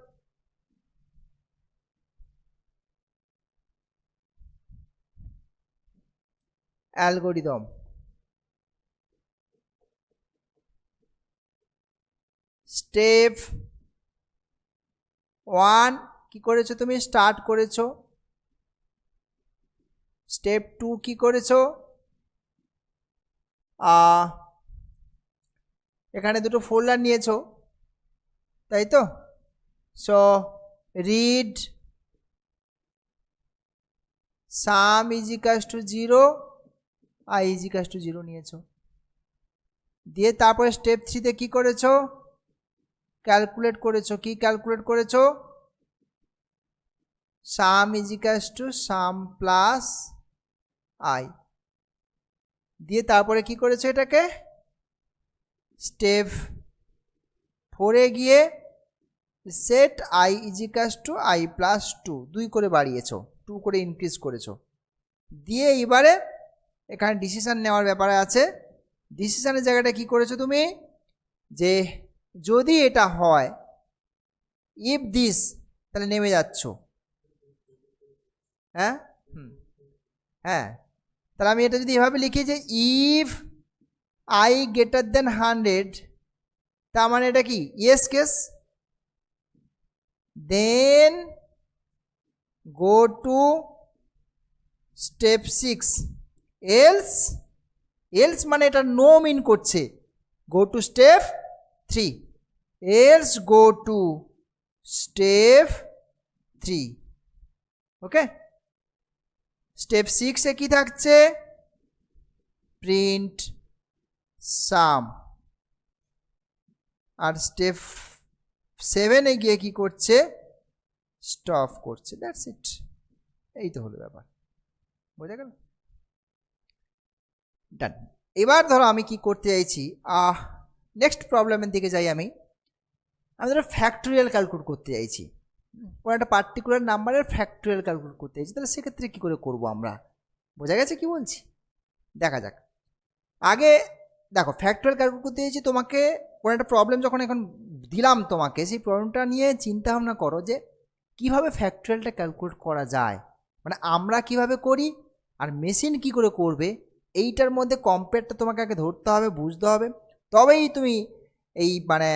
অ্যালগোরিদম, স্টেপ 1 কি করেছো তুমি, স্টার্ট করেছো। স্টেপ 2 কি করেছো, এখানে দুটো ফোল্ডার নিয়েছো, তাই তো। So read some is equals to 0, I is equals to 0 নিয়েছো, দিয়ে তারপরে স্টেপ 3তে কি করেছো, ক্যালকুলেট করেছো, কি ক্যালকুলেট করেছো, সাম is equals to sum plus I, দিয়ে তারপরে কি করেছো, এটাকে স্টেপ 4-এ গিয়ে said I is equals to i plus 2, 2 করে বাড়িয়েছো, 2 করে ইনক্রিজ করেছো, দিয়ে এবারে এখানে ডিসিশন নেওয়ার ব্যাপারে আছে। ডিসিশনের জায়গাটা কি করেছো তুমি, যে যদি এটা হয়, ইফ দিস, তাহলে নেমে যাচ্ছ, হ্যাঁ হ্যাঁ, তাহলে আমি এটা যদি এভাবে লিখি যে ইফ আই গ্রেটার দেন 100, তার মানে এটা কি yes case, then go to step 6, else মানে এটা নো মিন করছে, go to step 3, else go to step 3, okay. Step 6-এ কি থাকছে, প্রিন্ট সাম, আর স্টেপ 7-এ গিয়ে কি করছে, স্টপ করছে, দ্যাটস ইট। এই তো হলো ব্যাপার, বোঝা গেল? ডান। এবার ধরো আমি কি করতে চাইছি, নেক্সট প্রবলেমের দিকে যাই। আমি ধরো ফ্যাক্টোরিয়াল ক্যালকুলেট করতে চাইছি, কোনো একটা পার্টিকুলার নাম্বারের ফ্যাক্টোরিয়াল ক্যালকুলেট করতে চাইছি, তাহলে সেক্ষেত্রে কী করে করবো আমরা? বোঝা গেছে কি বলছি? দেখা যাক। আগে দেখো, ফ্যাক্টোরিয়াল ক্যালকুলেট করতে চাইছি, তোমাকে কোনো একটা প্রবলেম যখন এখন দিলাম তোমাকে, সেই প্রবলেমটা নিয়ে চিন্তা ভাবনা করো যে কীভাবে ফ্যাক্টোরিয়ালটা ক্যালকুলেট করা যায়, মানে আমরা কিভাবে করি আর মেশিন কি করে করবে, এইটার মধ্যে কম্পেয়ারটা তোমাকে আগে ধরতে হবে, বুঝতে হবে, তবেই তুমি এই মানে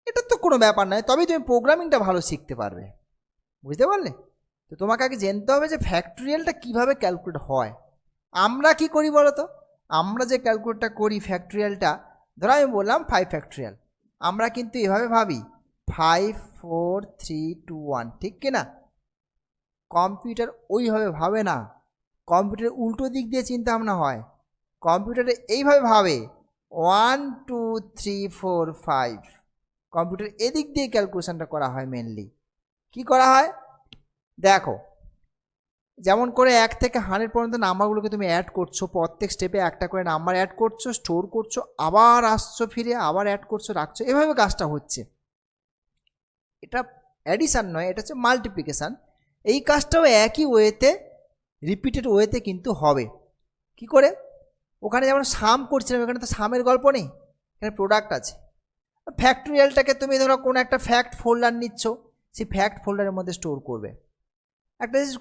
এটা তো কোনো ব্যাপার নয়, তবেই তুমি প্রোগ্রামিংটা ভালো শিখতে পারবে, বুঝতে পারলে? তো তোমাকে আগে জানতে হবে যে ফ্যাক্টোরিয়ালটা কীভাবে ক্যালকুলেট হয়। আমরা কি করি বলো তো? আমরা যে ক্যালকুলেটটা করি ফ্যাক্টোরিয়ালটা, ধরো আমি বললাম 5 ফ্যাক্টোরিয়াল, আমরা কিন্তু এভাবে ভাবি 5 4 3 2 1, ঠিক কিনা? কম্পিউটার ওইভাবে ভাবে না, কম্পিউটার উল্টো দিক দিয়ে চিন্তা ভাবনা হয়। কম্পিউটারে এইভাবে ভাবে 1 2 3 4 5, কম্পিউটার এদিক দিয়ে ক্যালকুলেশনটা করা হয় মেনলি। কি করা হয় দেখো, যেমন করে 1 থেকে 100 পর্যন্ত নাম্বারগুলোকে তুমি অ্যাড করছো, প্রত্যেক স্টেপে একটা করে নাম্বার অ্যাড করছো, স্টোর করছো, আবার আসছো ফিরে, আবার অ্যাড করছো, রাখছো, এভাবে কাজটা হচ্ছে। এটা অ্যাডিশান নয়, এটা হচ্ছে মাল্টিপ্লিকেশান। এই কাজটাও একই ওয়েতে, রিপিটেড ওয়েতে কিন্তু হবে। কি করে? ওখানে যেমন সাম করছিলাম, এখানে তো সামের গল্প নেই, এখানে প্রোডাক্ট আছে। ফ্যাক্টোরিয়ালটাকে তুমি ধরো কোনো একটা ফ্যাক্ট ফোল্ডার নিচ্ছ, সেই ফ্যাক্ট ফোল্ডারের মধ্যে স্টোর করবে। একটা জিনিস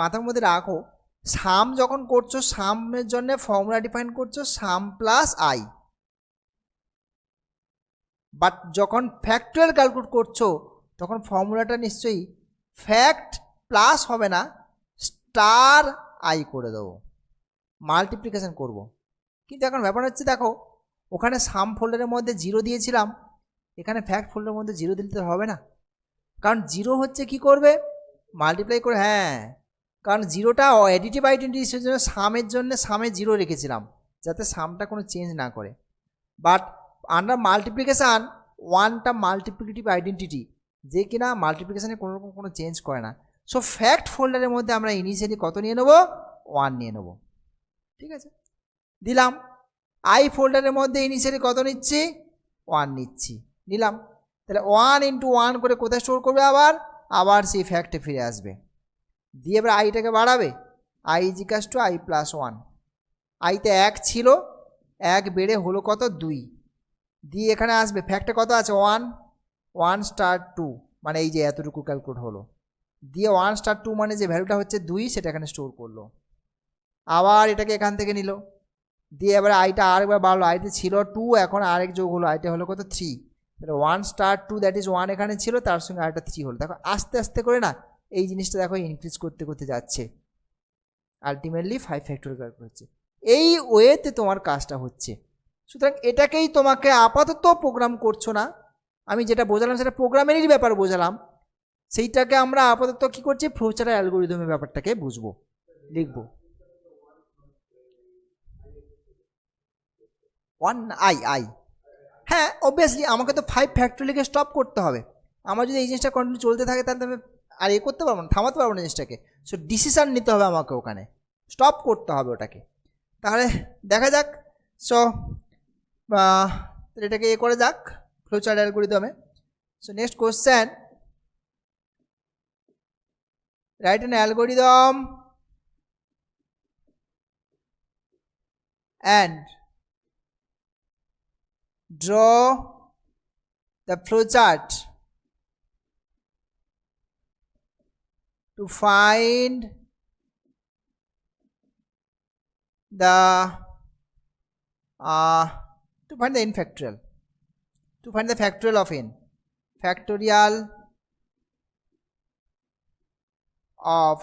মাথার মধ্যে রাখো, সাম যখন করছো, সামের জন্য ফর্মুলা ডিফাইন করছো সাম প্লাস আই, বাট যখন ফ্যাক্টোরিয়াল ক্যালকুলেট করছো তখন ফর্মুলাটা নিশ্চয়ই ফ্যাক্ট প্লাস হবে না, স্টার আই করে দেবো, মাল্টিপ্লিকেশন করব। কিন্তু এখন ব্যাপার হচ্ছে দেখো, ওখানে সাম ফোল্ডারের মধ্যে 0 দিয়েছিলাম, এখানে ফ্যাক্ট ফোল্ডারের মধ্যে 0 দিতে হবে না, কারণ 0 হচ্ছে কি করবে, মাল্টিপ্লাই করে। হ্যাঁ, কারণ 0টা অ্যাডিটিভ আইডেন্টিটির জন্য, সামের জন্য সামে 0 রেখেছিলাম যাতে সামটা কোনো চেঞ্জ না করে। বাট আন্ডার মাল্টিপ্লিকেশান 1টা মাল্টিপ্লিকেটিভ আইডেন্টিটি, যে কিনা মাল্টিপ্লিকেশানে কোনো রকম কোনো চেঞ্জ করে না। সো ফ্যাক্ট ফোল্ডারের মধ্যে আমরা ইনিশিয়ালি কত নিয়ে নেবো, 1 নিয়ে নেবো, ঠিক আছে? দিলাম। আই ফোল্ডারের মধ্যে ইনিশিয়ালি কত নিচ্ছি, 1 নিচ্ছি, নিলাম। তাহলে 1 × 1 করে কোথায় স্টোর করবে, আবার সেই ফ্যাক্টে ফিরে আসবে, দিয়ে এবার আইটাকে বাড়াবে, আই ইজিকাস টু আই প্লাস 1। আইতে 1 ছিল, 1 বেড়ে হলো কত, 2, দিয়ে এখানে আসবে, ফ্যাক্টে কত আছে, 1 1 স্টার 2, মানে এই যে এতটুকু ক্যালকুলেট হলো, দিয়ে 1 স্টার 2 মানে যে ভ্যালুটা হচ্ছে 2, সেটা এখানে স্টোর করলো। আবার এটাকে এখান থেকে নিল, দিয়ে এবার আইটা আরেকবার বাড়লো, আইতে ছিল 2, এখন আরেক যোগ হলো, আইটা হলো কত, 3। তাহলে 1 স্টার 2 দ্যাট ইজ 1 এখানে ছিল, তার সঙ্গে আরেকটা 3 হলো। দেখো আস্তে আস্তে করে না এই জিনিসটা দেখো ইনক্রিজ করতে করতে যাচ্ছে, আলটিমেটলি 5 ফ্যাক্টোরিয়াল ক্যালকুলেট হচ্ছে। এই ওয়েতে তোমার কাজটা হচ্ছে। সুতরাং এটাকেই তোমাকে আপাতত প্রোগ্রাম করছো না, আমি যেটা বোঝালাম সেটা প্রোগ্রামেরই ব্যাপার বোঝালাম, সেইটাকে আমরা আপাতত কি করছি, ফ্লোচার্ট অ্যালগরিদমের ব্যাপারটাকে বুঝবো, লিখবো। 1 আই, হ্যাঁ অবভিয়াসলি আমাকে তো 5 ফ্যাক্টোরিয়ালকে স্টপ করতে হবে। আমার যদি এই জিনিসটা কন্টিনিউ চলতে থাকে তাহলে আমি আর করতে পারবো না, থামাতে পারবো না জিনিসটাকে। সো ডিসিশান নিতে হবে আমাকে, ওখানে স্টপ করতে হবে ওটাকে। তাহলে দেখা যাক। সো এটাকে করে যাক ফ্লোচার্ট অ্যালগরিদমে। So next question, write an algorithm and draw the flowchart to find the n factorial, to find the factorial of n, factorial of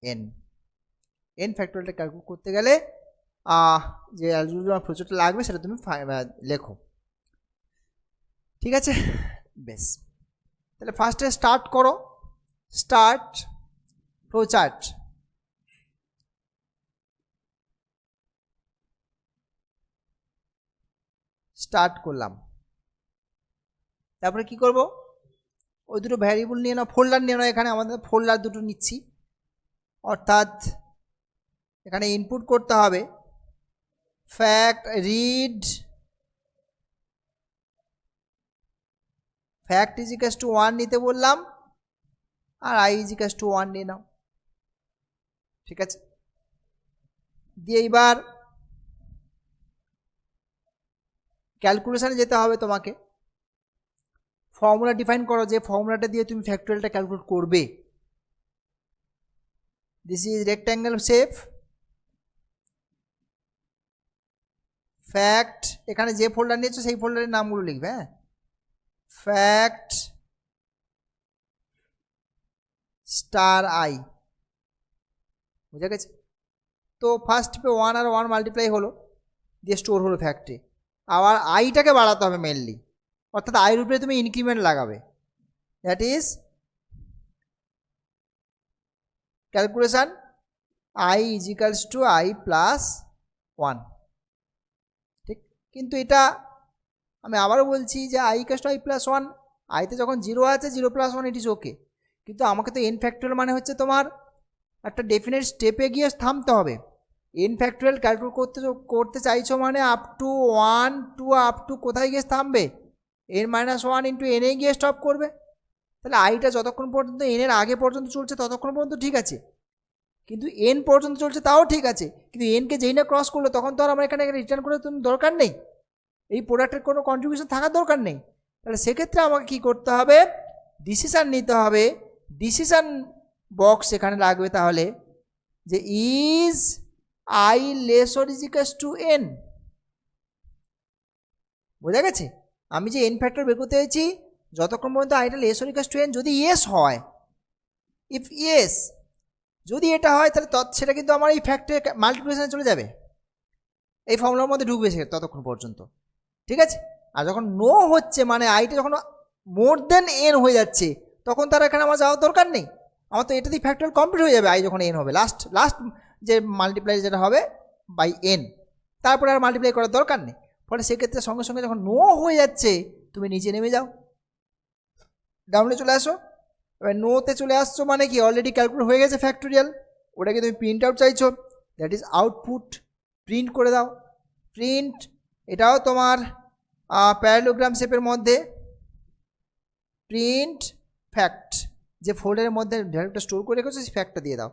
n factorialটা ক্যালকুলেট করতে গেলে যে অ্যালগরিদম ফ্লোচার্টটা লাগবে সেটা তুমি লেখো, ঠিক আছে? বেশ, তাহলে ফার্স্টে স্টার্ট করো, স্টার্ট ফ্লোচার্ট। স্টার্ট করলাম, তারপরে কি করব, ওই দুটো ভ্যারিয়েবল নিয়ে নাও, ফোল্ডার নিয়ে নাও, এখানে আমাদের ফোল্ডার দুটো নিচ্ছি, অর্থাৎ এখানে ইনপুট করতে হবে fact read fact is ইকাস two 1 নিতে বললাম, আর আই ইজ ইকাস টু 1 নিয়ে নাও, ঠিক আছে। দিয়ে এইবার ক্যালকুলেশানে যেতে হবে তোমাকে, ফর্মুলা ডিফাইন করো, যে ফর্মুলাটা দিয়ে তুমি ফ্যাক্টোরিয়ালটা ক্যালকুলেট করবে। This is rectangle shape, fact, এখানে যে ফোল্ডার নিয়েছো সেই ফোল্ডারের নামগুলো লিখবে, হ্যাঁ, ফ্যাক্ট স্টার আই, বুঝা গেছে? তো ফার্স্ট পে 1 আর 1 মাল্টিপ্লাই হলো, দিয়ে স্টোর হলো ফ্যাক্টে। আবার আইটাকে বাড়াতে হবে মেনলি, অর্থাৎ আইয়ের উপরে তুমি ইনক্রিমেন্ট লাগাবে, that is calculation I is equals two i plus 1, ঠিক। কিন্তু এটা আমি আবারও বলছি যে I equals two i plus 1, আইতে যখন 0 আছে 0 প্লাস 1 ইট ইজ ওকে, কিন্তু আমাকে তো এন ফ্যাক্টোরিয়াল মানে হচ্ছে তোমার একটা ডেফিনেট স্টেপে গিয়ে থামতে হবে। এন ফ্যাক্টোরিয়াল ক্যালকুলেট করতে চাইছো মানে up to 1 to up to কোথায় গিয়ে থামবে, এন মাইনাস 1 ইন্টু এনে গিয়ে স্টপ করবে। তাহলে আইটা যতক্ষণ পর্যন্ত এনের আগে পর্যন্ত চলছে ততক্ষণ পর্যন্ত ঠিক আছে, কিন্তু এন পর্যন্ত চলছে তাও ঠিক আছে, কিন্তু এনকে যেই না ক্রস করলো তখন তো আর আমার এখানে রিটার্ন করে তুমি দরকার নেই, এই প্রোডাক্টের কোনো কন্ট্রিবিউশন থাকার দরকার নেই। তাহলে সেক্ষেত্রে আমাকে কী করতে হবে, ডিসিশান নিতে হবে, ডিসিশান বক্স এখানে লাগবে তাহলে, যে is I less or is ইকাস two N, বোঝা গেছে? আমি যে এন ফ্যাক্টর বের করতে চাইছি, যতক্ষণ পর্যন্ত আইটা লেস অর ইকাস টু এন, যদি ইয়েস হয়, ইফ ইয়েস, যদি এটা হয় তাহলে সেটা কিন্তু আমার এই ফ্যাক্টরে মাল্টিপ্লিকেশনে চলে যাবে, এই ফর্মুলার মধ্যে ঢুকবে সে ততক্ষণ পর্যন্ত, ঠিক আছে। আর যখন নো হচ্ছে মানে আইটা যখন মোর দেন এন হয়ে যাচ্ছে, তখন তার এখানে আমার যাওয়ার দরকার নেই, আমার তো এটা দিয়ে ফ্যাক্টরিয়াল কমপ্লিট হয়ে যাবে, আই যখন এন হবে, লাস্ট যে মাল্টিপ্লাই যেটা হবে বাই এন, তারপরে আর মাল্টিপ্লাই করার দরকার নেই। ফলে সেক্ষেত্রে সঙ্গে সঙ্গে যখন নো হয়ে যাচ্ছে তুমি নিচে নেমে যাও, ডাউনে চলে আসো। এবার নোতে চলে আসছো মানে কি, অলরেডি ক্যালকুলেট হয়ে গেছে ফ্যাক্টোরিয়াল, ওটাকে তুমি প্রিন্ট আউট চাইছো, দ্যাট ইজ আউটপুট, প্রিন্ট করে দাও। প্রিন্ট, এটাও তোমার প্যারালোগ্রাম শেপের মধ্যে, প্রিন্ট ফ্যাক্ট, যে ফোল্ডারের মধ্যে ভ্যালুটা স্টোর করে রেখেছো সেই ফ্যাক্টটা দিয়ে দাও,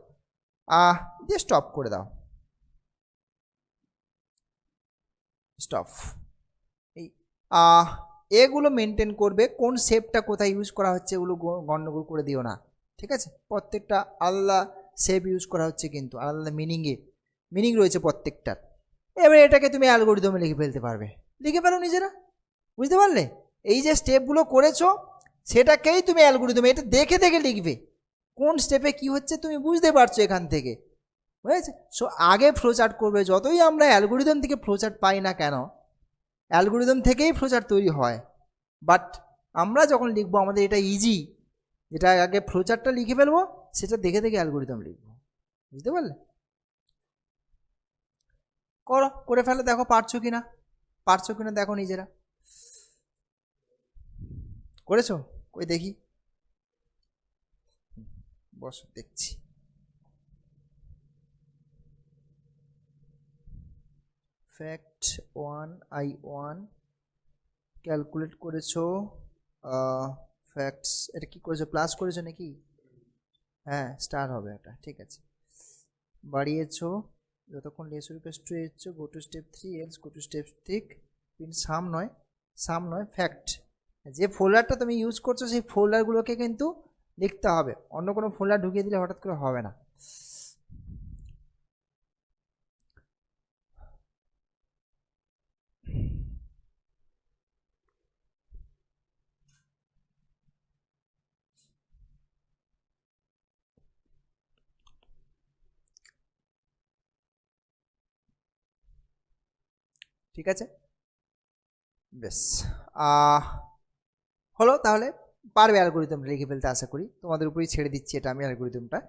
দিয়ে স্টপ করে দাও, স্টপ। এই এগুলো মেনটেন করবে, কোন শেপটা কোথায় ইউজ করা হচ্ছে এগুলো গণ্ডগোল করে দিও না, ঠিক আছে। প্রত্যেকটা আলাদা শেপ ইউজ করা হচ্ছে, কিন্তু আলাদা মিনিং রয়েছে প্রত্যেকটার। এবারে এটাকে তুমি অ্যালগরিদমে লিখে ফেলতে পারবে, লিখে ফেলো নিজেরা, বুঝতে পারলে? এই যে স্টেপগুলো করেছো সেটাকেই তুমি অ্যালগরিদমে, এটা দেখে দেখে লিখবে, কোন স্টেপে কি হচ্ছে তুমি বুঝতে পারছো এখান থেকে, বুঝেছে? সো আগে ফ্লোচার্ট করবে, যতই আমরা অ্যালগরিদম থেকে ফ্লোচার্ট পাই না কেন, অ্যালগরিদম থেকেই ফ্লোচার্ট তৈরি হয়, বাট আমরা যখন লিখবো আমাদের এটা ইজি, যেটা আগে ফ্লোচার্টটা লিখে ফেলবো সেটা দেখে দেখে অ্যালগরিদম লিখবো, বুঝতে পারলে? করে ফেলো, দেখো পারছো কিনা দেখো নিজেরা, করেছো? ওই দেখি, বস দেখছি। ফ্যাক্ট 1 I1 ক্যালকুলেট করেছো, ফ্যাক্টস এটা কি করেছো, প্লাস করেছো নাকি? হ্যাঁ, স্টার হবে এটা, ঠিক আছে। বাড়িয়েছো, যতক্ষণ লেস রিকোয়েস্ট টু এসছো, go to step 3, else go to step 6, পিন সাম নয় ফ্যাক্ট, যে ফোল্ডারটা তুমি ইউজ করছো সেই ফোল্ডারগুলোকে কিন্তু লিখতে হবে, অন্য কোনো ফোল্ডার ঢুকিয়ে দিলে হঠাৎ করে হবে না। ঠিক আছে, বেশ হলো। তাহলে পারবে অ্যালগরিদমটা লিখে ফেলতে, আশা করি তোমাদের উপরেই ছেড়ে দিচ্ছি এটা আমি অ্যালগরিদমটা।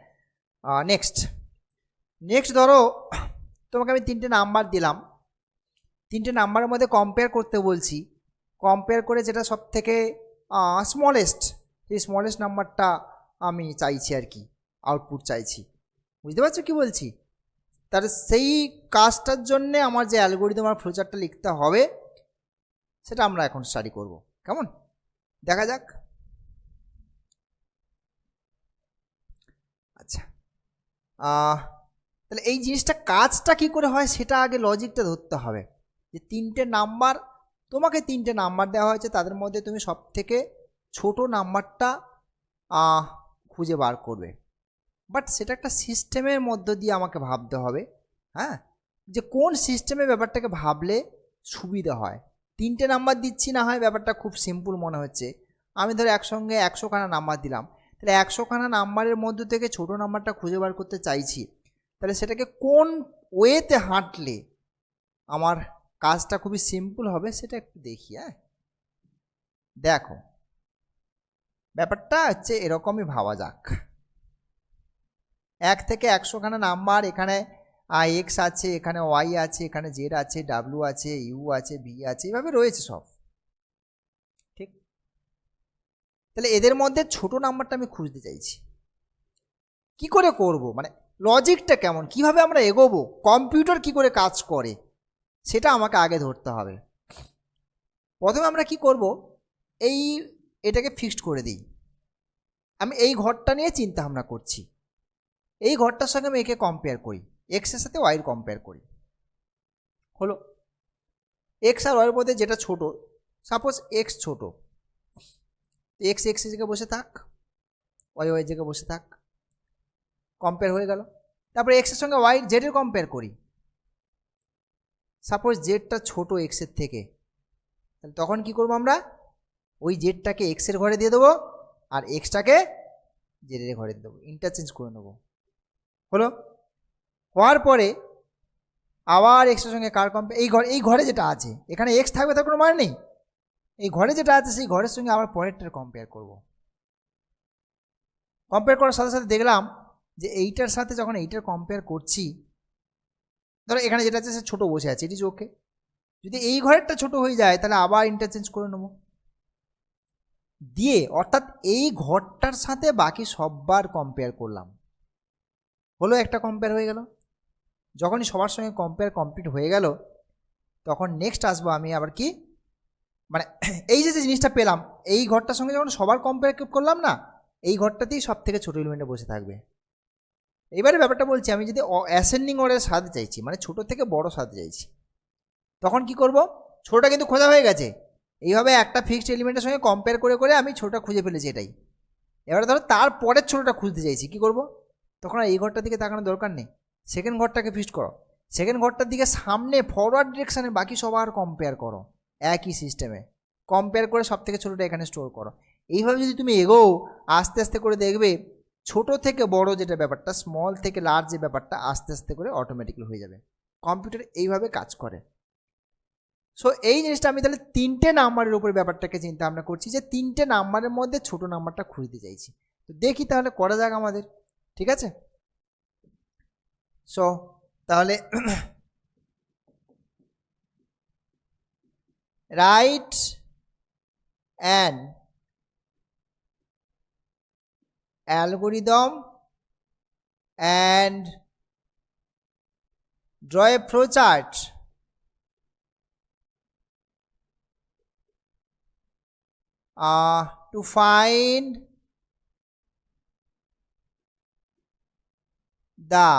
নেক্সট ধরো তোমাকে আমি 3টে নাম্বার দিলাম, 3টে নাম্বারের মধ্যে কম্পেয়ার করতে বলছি, কম্পেয়ার করে যেটা সব থেকে স্মলেস্ট, সেই স্মলেস্ট নাম্বারটা আমি চাইছি আর কি, আউটপুট চাইছি। বুঝতে পারছো কি বলছি? তাহলে সেই কাজটার জন্যে আমার যে অ্যালগোরিদম আর ফ্লোচার্টটা লিখতে হবে সেটা আমরা এখন স্টাডি করব। কেমন? দেখা যাক। আচ্ছা, তাহলে এই জিনিসটা কাজটা কি করে হয় সেটা আগে লজিকটা ধরতে হবে। যে তিনটে নাম্বার, তোমাকে তিনটে নাম্বার দেওয়া হয়েছে, তাদের মধ্যে তুমি সব থেকে ছোট নাম্বারটা খুঁজে বার করবে। বাট সেটা একটা সিস্টেমের মধ্য দিয়ে আমাকে ভাবতে হবে, হ্যাঁ, যে কোন সিস্টেমে ব্যাপারটাকে ভাবলে সুবিধা হয়। তিনটে নাম্বার দিচ্ছি, না হয় ব্যাপারটা খুব সিম্পল মনে হচ্ছে, আমি ধরো একসঙ্গে 100খানা নাম্বার দিলাম, তাহলে 100খানা নাম্বারের মধ্য থেকে ছোট নাম্বারটা খুঁজে বার করতে চাইছি, তাহলে সেটাকে কোন ওয়েতে হাঁটলে আমার কাজটা খুবই সিম্পল হবে সেটা একটু দেখি। হ্যাঁ, দেখো ব্যাপারটা হচ্ছে এরকমই ভাবা যাক। 1 থেকে 100খানা নাম্বার, এখানে এক্স আছে, এখানে ওয়াই আছে, এখানে জেড আছে, ডাব্লিউ আছে, ইউ আছে, ভি আছে, এভাবে রয়েছে সব। ঠিক, তাহলে এদের মধ্যে ছোট নাম্বারটা আমি খুঁজতে চাইছি। কি করে করব, মানে লজিকটা কেমন, কিভাবে আমরা এগোবো, কম্পিউটার কি করে কাজ করে সেটা আমাকে আগে ধরতে হবে। প্রথমে আমরা কি করব, এটাকে ফিক্সড করে দিই। আমি এই ঘরটা নিয়ে চিন্তা ভাবনা করছি, এই ঘরটার সঙ্গে আমি একে কম্পেয়ার করি, এক্সের সাথে ওয়াইয়ের কম্পেয়ার করি। হলো, এক্স আর ওয়াইয়ের মধ্যে যেটা ছোট, সাপোজ এক্স ছোট, এক্স এক্সের জায়গায় বসে থাক, ওয়াই ওয়াইয়ের জায়গায় বসে থাক, কম্পেয়ার হয়ে গেল। তারপরে এক্সের সঙ্গে ওয়াই জেডের কম্পেয়ার করি, সাপোজ জেডটা ছোট এক্সের থেকে, তাহলে তখন কি করবো আমরা, ওই জেডটাকে এক্সের ঘরে দিয়ে দেবো আর এক্সটাকে জেডের ঘরে দিয়ে দেবো, ইন্টারচেঞ্জ করে নেবো। হলো, হওয়ার পরে আবার এক্সের সঙ্গে কার কম্পেয়ার, এই ঘরে যেটা আছে, এখানে এক্স থাকবে তার কোনো মানে নেই, এই ঘরে যেটা আছে সেই ঘরের সঙ্গে আবার পরেরটার কম্পেয়ার করব। কম্পেয়ার করার সাথে সাথে দেখলাম যে এইটার সাথে যখন এইটার কম্পেয়ার করছি, ধরো এখানে যেটা আছে সে ছোটো বসে আছে, এটি ওকে, যদি এই ঘরেরটা ছোট হয়ে যায় তাহলে আবার ইন্টারচেঞ্জ করে নেব দিয়ে, অর্থাৎ এই ঘরটার সাথে বাকি সববার কম্পেয়ার করলাম। হলো, একটা কম্পেয়ার হয়ে গেল। যখনই সবার সঙ্গে কম্পেয়ার কমপ্লিট হয়ে গেল, তখন নেক্সট আসবো আমি আবার কি, মানে এই যে জিনিসটা পেলাম, এই ঘরটার সঙ্গে যখন সবার কম্পেয়ার করলাম না, এই ঘরটাতেই সব থেকে ছোটো এলিমেন্টে বসে থাকবে। এবারে ব্যাপারটা বলছি, আমি যদি অ্যাসেন্ডিং অর্ডারে সাজাতে চাইছি, মানে ছোটো থেকে বড় সাজাতে চাইছি, তখন কি করব, ছোটোটা কিন্তু খোঁজা হয়ে গেছে, এইভাবে একটা ফিক্সড এলিমেন্টের সঙ্গে কম্পেয়ার করে করে আমি ছোটোটা খুঁজে ফেলেছি এটাই। এবারে ধরো তারপরের ছোটোটা খুঁজতে চাইছি, কি করব, তখন আর এই ঘরটার দিকে তাকানোর দরকার নেই, সেকেন্ড ঘরটাকে ফিক্সড করো, সেকেন্ড ঘরটার দিকে সামনে ফরওয়ার্ড ডিরেকশানে বাকি সবার কম্পেয়ার করো, একই সিস্টেমে কম্পেয়ার করে সব থেকে ছোটোটা এখানে স্টোর করো। এইভাবে যদি তুমি এগোও, আস্তে আস্তে করে দেখবে ছোট থেকে বড় যেটা ব্যাপারটা, স্মল থেকে লার্জ যে ব্যাপারটা আস্তে আস্তে করে অটোমেটিক্যালি হয়ে যাবে। কম্পিউটার এইভাবে কাজ করে। সো এই জিনিসটা আমি তাহলে তিনটে নাম্বারের উপরে ব্যাপারটাকে চিন্তা ভাবনা করছি, যে তিনটে নাম্বারের মধ্যে ছোট নাম্বারটা খুঁজতে চাইছি। তো দেখি তাহলে করা যাক আমাদের, ঠিক আছে। সো তাহলে write an algorithm and draw a flowchart to find the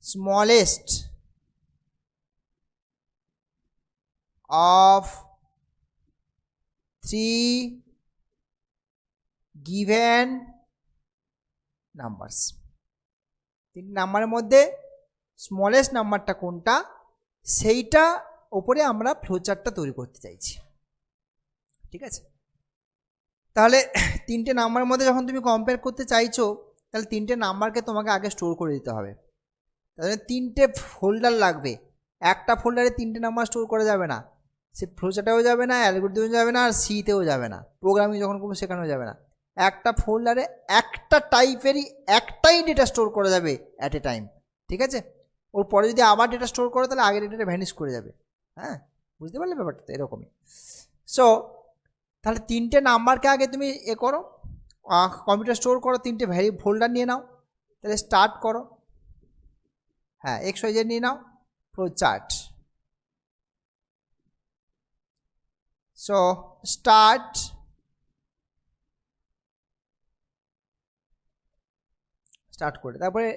smallest of three given numbers। তিন নাম্বারের মধ্যে স্মলেস্ট নাম্বারটা কোনটা সেইটা ওপরে আমরা ফ্লোচার্টটা তৈরি করতে চাইছি, ঠিক আছে। তাহলে তিনটে নাম্বারের মধ্যে যখন তুমি কম্পেয়ার করতে চাইছো, তাহলে তিনটে নাম্বারকে তোমাকে আগে স্টোর করে দিতে হবে। তাহলে তিনটে ফোল্ডার লাগবে, একটা ফোল্ডারে তিনটে নাম্বার স্টোর করা যাবে না, সে ফ্লোচার্টেও যাবে না, অ্যালগরিদমেও যাবে না, আর সিতেও যাবে না, প্রোগ্রামিং যখন করবো সেখানেও যাবে না। একটা ফোল্ডারে একটা টাইপেরই একটাই ডেটা স্টোর করা যাবে অ্যাট এ টাইম, ঠিক আছে। ওর পরে যদি আবার ডেটা স্টোর করে তাহলে আগের ডেটাটা ভ্যানিশ করে যাবে। হ্যাঁ, বুঝতে পারলে ব্যাপারটা তো এরকমই। সো তাহলে তিনটে নাম্বারকে আগে তুমি করো, কম্পিউটার স্টোর করো, তিনটে ফোল্ডার নিয়ে নাও। তাহলে স্টার্ট করো, হ্যাঁ XYZ নিয়ে নাও, ফ্লো চার্ট। সো স্টার্ট, করে তারপরে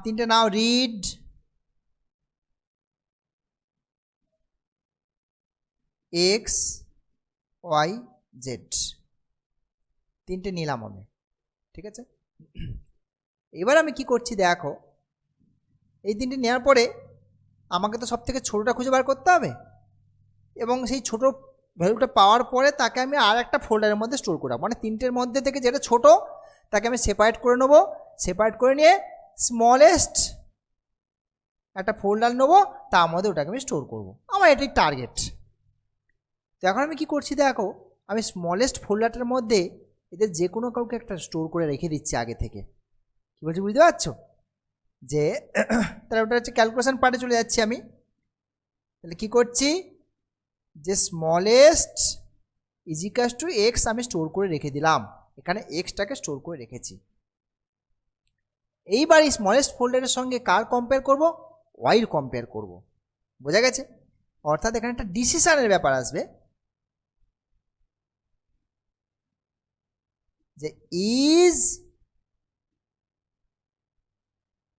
তিনটে নাও, রিড, XYZ, তিনটে নিলাম আমি, ঠিক আছে। এবার আমি কি করছি দেখো, এই তিনটে নেওয়ার পরে আমাকে তো সব থেকে ছোটোটা খুঁজে বার করতে হবে, এবং সেই ছোটো ভ্যালুটা পাওয়ার পরে তাকে আমি আর একটা ফোল্ডারের মধ্যে স্টোর করব, মানে তিনটের মধ্যে থেকে যেটা ছোট তাকে আমি সেপারেট করে নেবো, সেপারেট করে নিয়ে স্মলেস্ট একটা ফোল্ডার নেবো, তার মধ্যে ওটাকে আমি স্টোর করব, আমার এটাই টার্গেট। তো এখন আমি কি করছি দেখো, আমি স্মলেস্ট ফোল্ডারটার মধ্যে এদের যে কোনো কাউকে একটা স্টোর করে রেখে দিচ্ছি আগে থেকে। কী বলছি বুঝতে পারছো? যে তাহলে ওটা হচ্ছে ক্যালকুলেশন পার্টে চলে যাচ্ছি আমি। তাহলে কী করছি, যে স্মলেস্ট ইজিকাস টু এক্স আমি স্টোর করে রেখে দিলাম, এখানে এক্সটাকে স্টোর করে রেখেছি। এইবার এই স্মলেস্ট ফোল্ডারের সঙ্গে কার কম্পেয়ার করব, ওয়াইর কম্পেয়ার করব, বোঝা গেছে? অর্থাৎ এখানে একটা ডিসিশনের ব্যাপার আসবে, যে is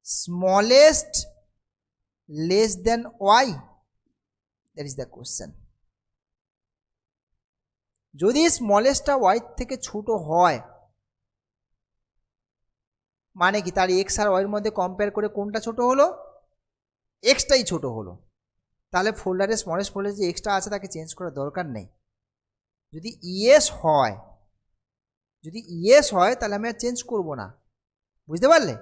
smallest less then y, that is the question. যদি স্মলেস্টটা ওয়াই থেকে ছোট হয়, মানে কি তার এক্স আর ওয়াইয়ের মধ্যে কম্পেয়ার করে কোনটা ছোট হলো, এক্সটাই ছোট হলো, তাহলে ফোল্ডারে স্মলেস্ট ফোল্ডারে যে এক্সটা আছে তাকে চেঞ্জ করার দরকার নেই। যদি ইয়েস হয়, তাহলে আমি আর চেঞ্জ করব না, বুঝতে পারলে?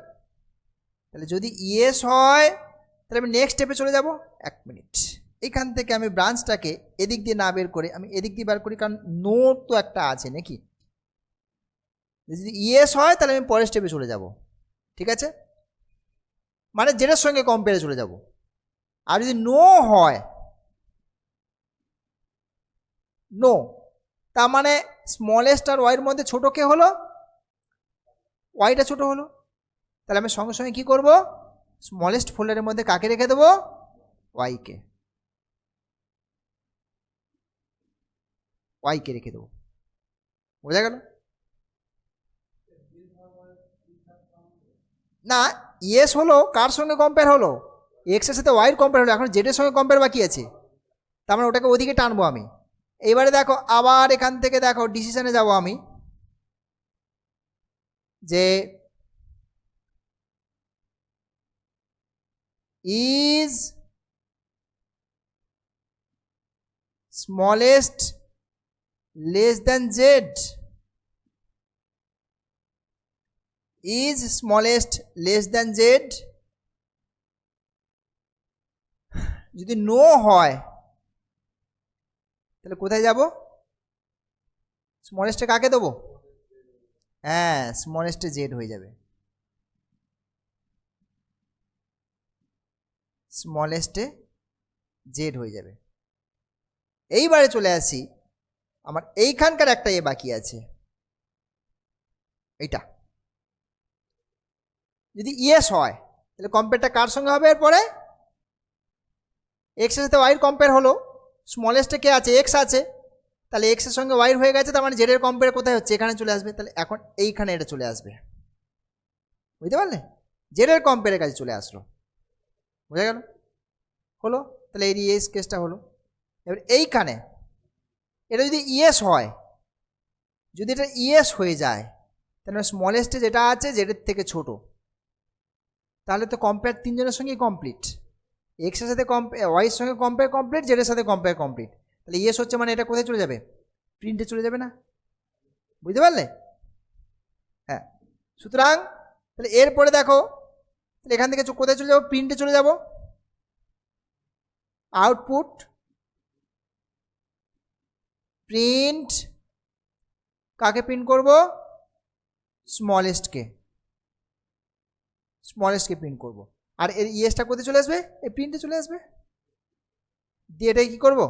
তাহলে যদি ইয়েস হয় তাহলে আমি নেক্সট স্টেপে চলে যাব। 1 মিনিট, এখান থেকে আমি ব্রাঞ্চটাকে এদিক দিয়ে না বের করে আমি এদিক দিয়ে বের করি, কারণ নোট তো একটা আছে নাকি। যদি ইয়েস হয় তাহলে আমি পরের স্টেপে চলে যাব, ঠিক আছে, মানে যেটার সঙ্গে কম্পেয়ারে চলে যাব। আর যদি নো হয়, নো, তার মানে স্মলেস্ট আর ওয়াইয়ের মধ্যে ছোট কে হলো, ওয়াইটা ছোট হলো, তাহলে আমি সঙ্গে সঙ্গে কী করবো, স্মলেস্ট ফোল্ডারের মধ্যে কাকে রেখে দেবো, ওয়াইকে রেখে দেবো, বোঝা গেল? না, ইয়েস হলো, কার সঙ্গে কম্পেয়ার হলো, এক্সের সাথে ওয়াইয়ের কম্পেয়ার হলো, এখন জেডের সঙ্গে কম্পেয়ার বাকি আছে, তার মানে ওটাকে ওদিকে টানবো আমি। এইবারে দেখো আবার এখান থেকে দেখো ডিসিশনে যাব আমি, যে is smallest less then Z, is smallest less then Z. যদি নো হয় তাহলে কোথায় যাব, স্মলেস্টে কাকে দেবো, হ্যাঁ স্মলেস্টে জেড হয়ে যাবে, স্মলেস্টে জেড হয়ে যাবে। এইবারে চলে আসি, আমার এইখানকার একটা এ বাকি আছে, এইটা যদি ইয়েস হয় তাহলে কম্পেয়ারটা কার সঙ্গে হবে, এরপরে এক্সের সাথে ওয়াইয়ের কম্পেয়ার হলো, স্মলেস্টে কে আছে, এক্স আছে, তাহলে এক্সের সঙ্গে ওয়াইয়ের হয়ে গেছে, তার মানে জেডের কম্পেয়ার কোথায় হচ্ছে, এখানে চলে আসবে, তাহলে এখন এইখানে এটা চলে আসবে, বুঝতে পারলে? জেডের কম্পেয়ারের কাছে চলে আসলো, বোঝা গেল? হলো, তাহলে এই ইয়েস কেসটা হলো। এবার এইখানে এটা যদি ইয়েস হয়, যদি এটা ইয়েস হয়ে যায়, তাহলে স্মলেস্টে যেটা আছে জেডের থেকে ছোট, তাহলে তো কম্পেয়ার তিনজনের সঙ্গেই কমপ্লিট, এক্সের সাথে ওয়াইয়ের সঙ্গে কম্পেয়ার কমপ্লিট, জেডের সাথে কম্পেয়ার কমপ্লিট, তাহলে ইয়েস হচ্ছে মানে এটা কোথায় চলে যাবে, প্রিন্টে চলে যাবে না, বুঝতে পারলে? হ্যাঁ, সুতরাং তাহলে এরপরে দেখো, তাহলে এখান থেকে কোথায় চলে যাবো, প্রিন্টে চলে যাব, আউটপুট প্রিন্ট, কাকে প্রিন্ট করব, স্মলেস্টকে প্রিন্ট করব, আর এর ইয়েসটা কোথায় চলে আসবে, এই প্রিন্টে চলে আসবে, দিয়ে এটাই কী করব,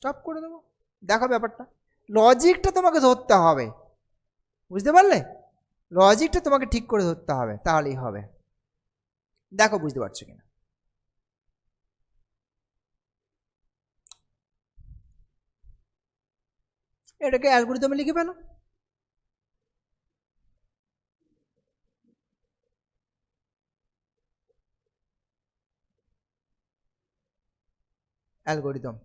স্টপ করে দেবো। দেখো ব্যাপারটা, লজিকটা তোমাকে ধরতে হবে, বুঝতে পারলে? লজিকটা তোমাকে ঠিক করে ধরতে হবে, তাহলেই হবে। দেখো বুঝতে পারছো কিনা। এটাকে অ্যালগরিদমে লিখে ফেলো। অ্যালগরিদম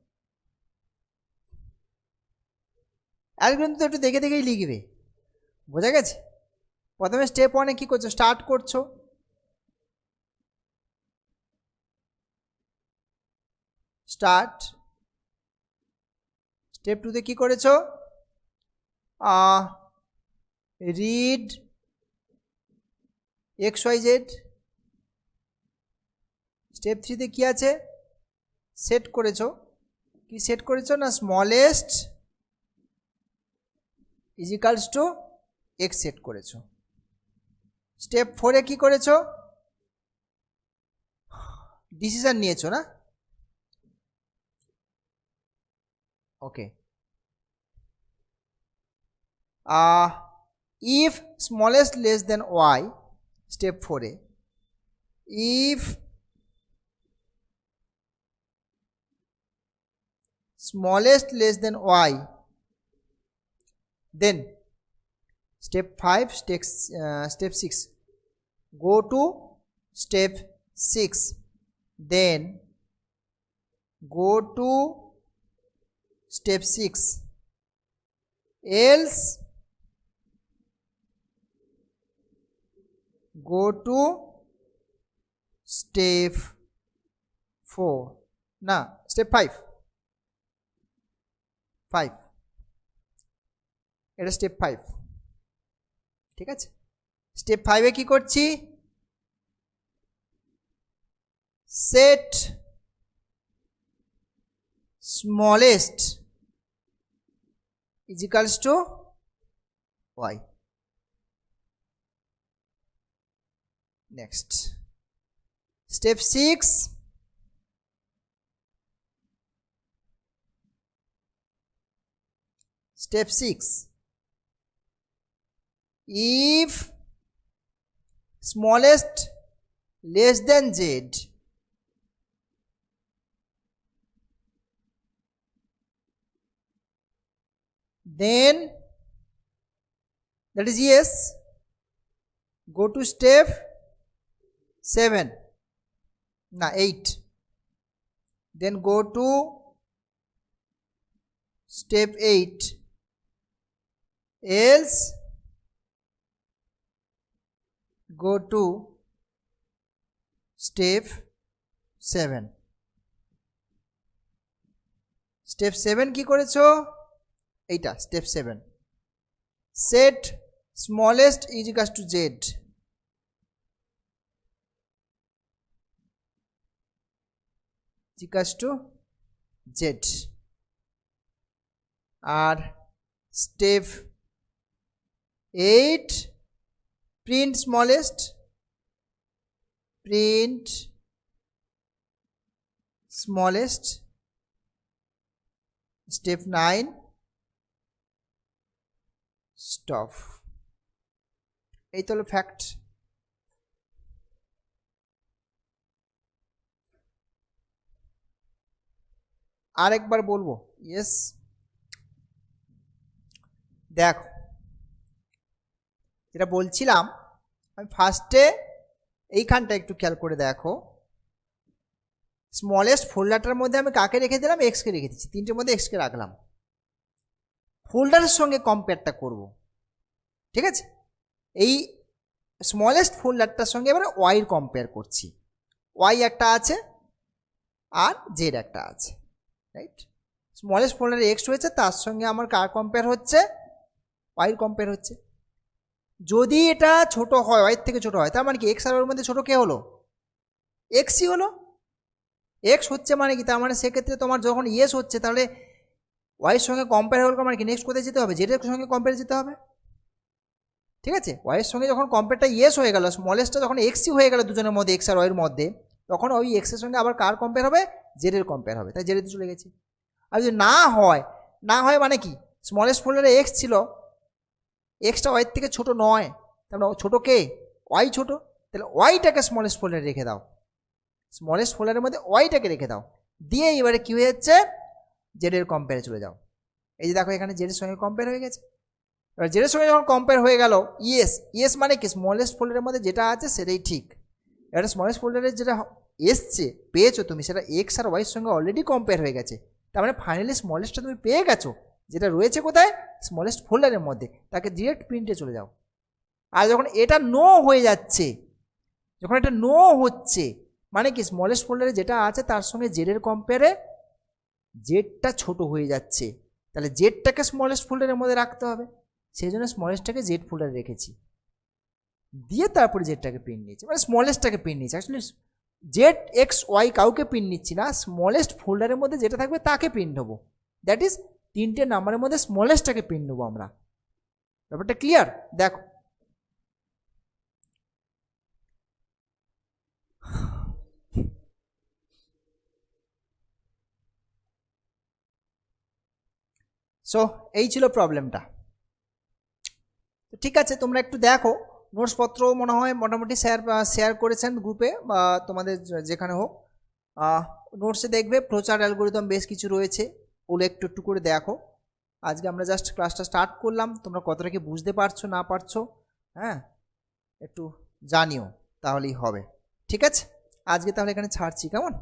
অ্যালগরিদম তো একটু দেখে দেখেই লিখবে, বোঝা গেছে? প্রথমে স্টেপ 1-এ কী করছো, স্টার্ট করছো, স্টার্ট। স্টেপ 2-তে কী করেছো, রিড XYZ। স্টেপ 3-তে কী আছে, সেট করেছো। কি সেট করেছো না, smallest is equals to X set করেছো। স্টেপ 4-এ কী করেছো, ডিসিশন নিয়েছো না? Okay, if smallest less then Y, step 4-এ if smallest less than y, then step 5, step 6, go to step 6, then go to step 6, else go to step 4, না step 5, এটা স্টেপ 5, ঠিক আছে? স্টেপ 5-এ কি করছি, set smallest is equals to y. Next step 6, step 6, if smallest less than z, then that is yes, go to step 7, na 8, then go to step 8, else go to step 7. Step 7 কি করেছো, এইটা step 7, set smallest is equals to z, equals to z. আর step 8, print smallest, print smallest. Step 9, stop. এই তো হলো ফ্যাক্ট। আরেকবার বলবো, ইয়েস। দেখো যেটা বলছিলাম, আমি ফার্স্টে এইখানটা একটু খেয়াল করে দেখো, স্মলেস্ট ফোল্ডারটার মধ্যে আমি কাকে রেখে দিলাম, এক্সকে রেখে দিচ্ছি, তিনটের মধ্যে এক্সকে রাখলাম। ফোল্ডারের সঙ্গে কম্পেয়ারটা করব, ঠিক আছে? এই স্মলেস্ট ফোল্ডারটার সঙ্গে এবারে ওয়াইয়ের কম্পেয়ার করছি। ওয়াই একটা আছে আর জেড একটা আছে, রাইট? স্মলেস্ট ফোল্ডারে এক্স রয়েছে, তার সঙ্গে আমার কার কম্পেয়ার হচ্ছে, ওয়াইয়ের কম্পেয়ার হচ্ছে। যদি এটা ছোট হয়, ওয়াইয়ের থেকে ছোট হয়, তার মানে কি এক্স আর ওর মধ্যে ছোট কে হলো, এক্সই হলো। এক্স হচ্ছে মানে কি, তার মানে সেক্ষেত্রে তোমার যখন ইয়েস হচ্ছে, তাহলে ওয়াইয়ের সঙ্গে কম্পেয়ার হল, মানে কি নেক্সট কোথায় যেতে হবে, জেডের সঙ্গে কম্পেয়ার যেতে হবে, ঠিক আছে? ওয়াইয়ের সঙ্গে যখন কম্পেয়ারটা ইয়েস হয়ে গেল, স্মলেস্টটা যখন এক্সই হয়ে গেল দুজনের মধ্যে, এক্স আর ওয়াইয়ের মধ্যে, তখন ওই এক্সের সঙ্গে আবার কার কম্পেয়ার হবে, জেডের কম্পেয়ার হবে, তাই জেডেতে চলে গেছি। আর যদি না হয়, না হয় মানে কি, স্মলেস্ট ফোল্ডারে এক্স ছিল, এক্সটা ওয়াইয়ের থেকে ছোট নয়, তাহলে ছোটো কে, ওয়াই ছোট, তাহলে ওয়াইটাকে স্মলেস্ট ফোল্ডারে রেখে দাও, স্মলেস্ট ফোল্ডারের মধ্যে ওয়াইটাকে রেখে দাও, দিয়ে এবারে কী হয়ে যাচ্ছে, জেডের কম্পেয়ারে চলে যাও। এই যে দেখো এখানে জেডের সঙ্গে কম্পেয়ার হয়ে গেছে। এবার জেডের সঙ্গে যখন কম্পেয়ার হয়ে গেল, ইয়েস, ইয়েস মানে কি, স্মলেস্ট ফোল্ডারের মধ্যে যেটা আছে সেটাই ঠিক। এবার স্মলেস্ট ফোল্ডারে যেটা এসছে পেয়েছো তুমি, সেটা এক্স আর ওয়াইয়ের সঙ্গে অলরেডি কম্পেয়ার হয়ে গেছে, তার মানে ফাইনালি স্মলেস্টটা তুমি পেয়ে গেছো, যেটা রয়েছে কোথায়, স্মলেস্ট ফোল্ডারের মধ্যে, তাকে ডিরেক্ট প্রিন্টে চলে যাও। আর যখন এটা নো হয়ে যাচ্ছে, যখন এটা নো হচ্ছে মানে কি, স্মলেস্ট ফোল্ডারে যেটা আছে তার সঙ্গে জেডের কম্পেয়ারে জেডটা ছোট হয়ে যাচ্ছে, তাহলে জেডটাকে স্মলেস্ট ফোল্ডারের মধ্যে রাখতে হবে, সেই জন্য স্মলেস্টটাকে জেড ফোল্ডারে রেখেছি, দিয়ে তারপরে জেডটাকে পিন নিয়েছি, মানে স্মলেস্টটাকে পিন নিয়েছি। অ্যাকচুয়ালি জেড এক্স ওয়াই কাউকে পিন নিচ্ছি না, স্মলেস্ট ফোল্ডারের মধ্যে যেটা থাকবে তাকে পিন নেবো, দ্যাট ইজ তিনটে নাম্বারের মধ্যে স্মলেস্টটাকে পিন নেবো আমরা। ব্যাপারটা ক্লিয়ার? দেখো সো এই ছিল প্রবলেমটা। তো ঠিক আছে, তোমরা একটু দেখো, নোটসপত্র মনে হয় মোটামুটি শেয়ার করেছেন গ্রুপে বা তোমাদের যেখানে হোক, নোটসে দেখবে ফ্লোচার্ট অ্যালগরিদম বেশ কিছু রয়েছে, ওগুলো একটু একটু করে দেখো। আজকে আমরা জাস্ট ক্লাসটা স্টার্ট করলাম, তোমরা কতটা কি বুঝতে পারছো না পারছো, হ্যাঁ একটু জানিও, তাহলেই হবে। ঠিক আছে, আজকে তাহলে এখানে ছাড়ছি, কেমন?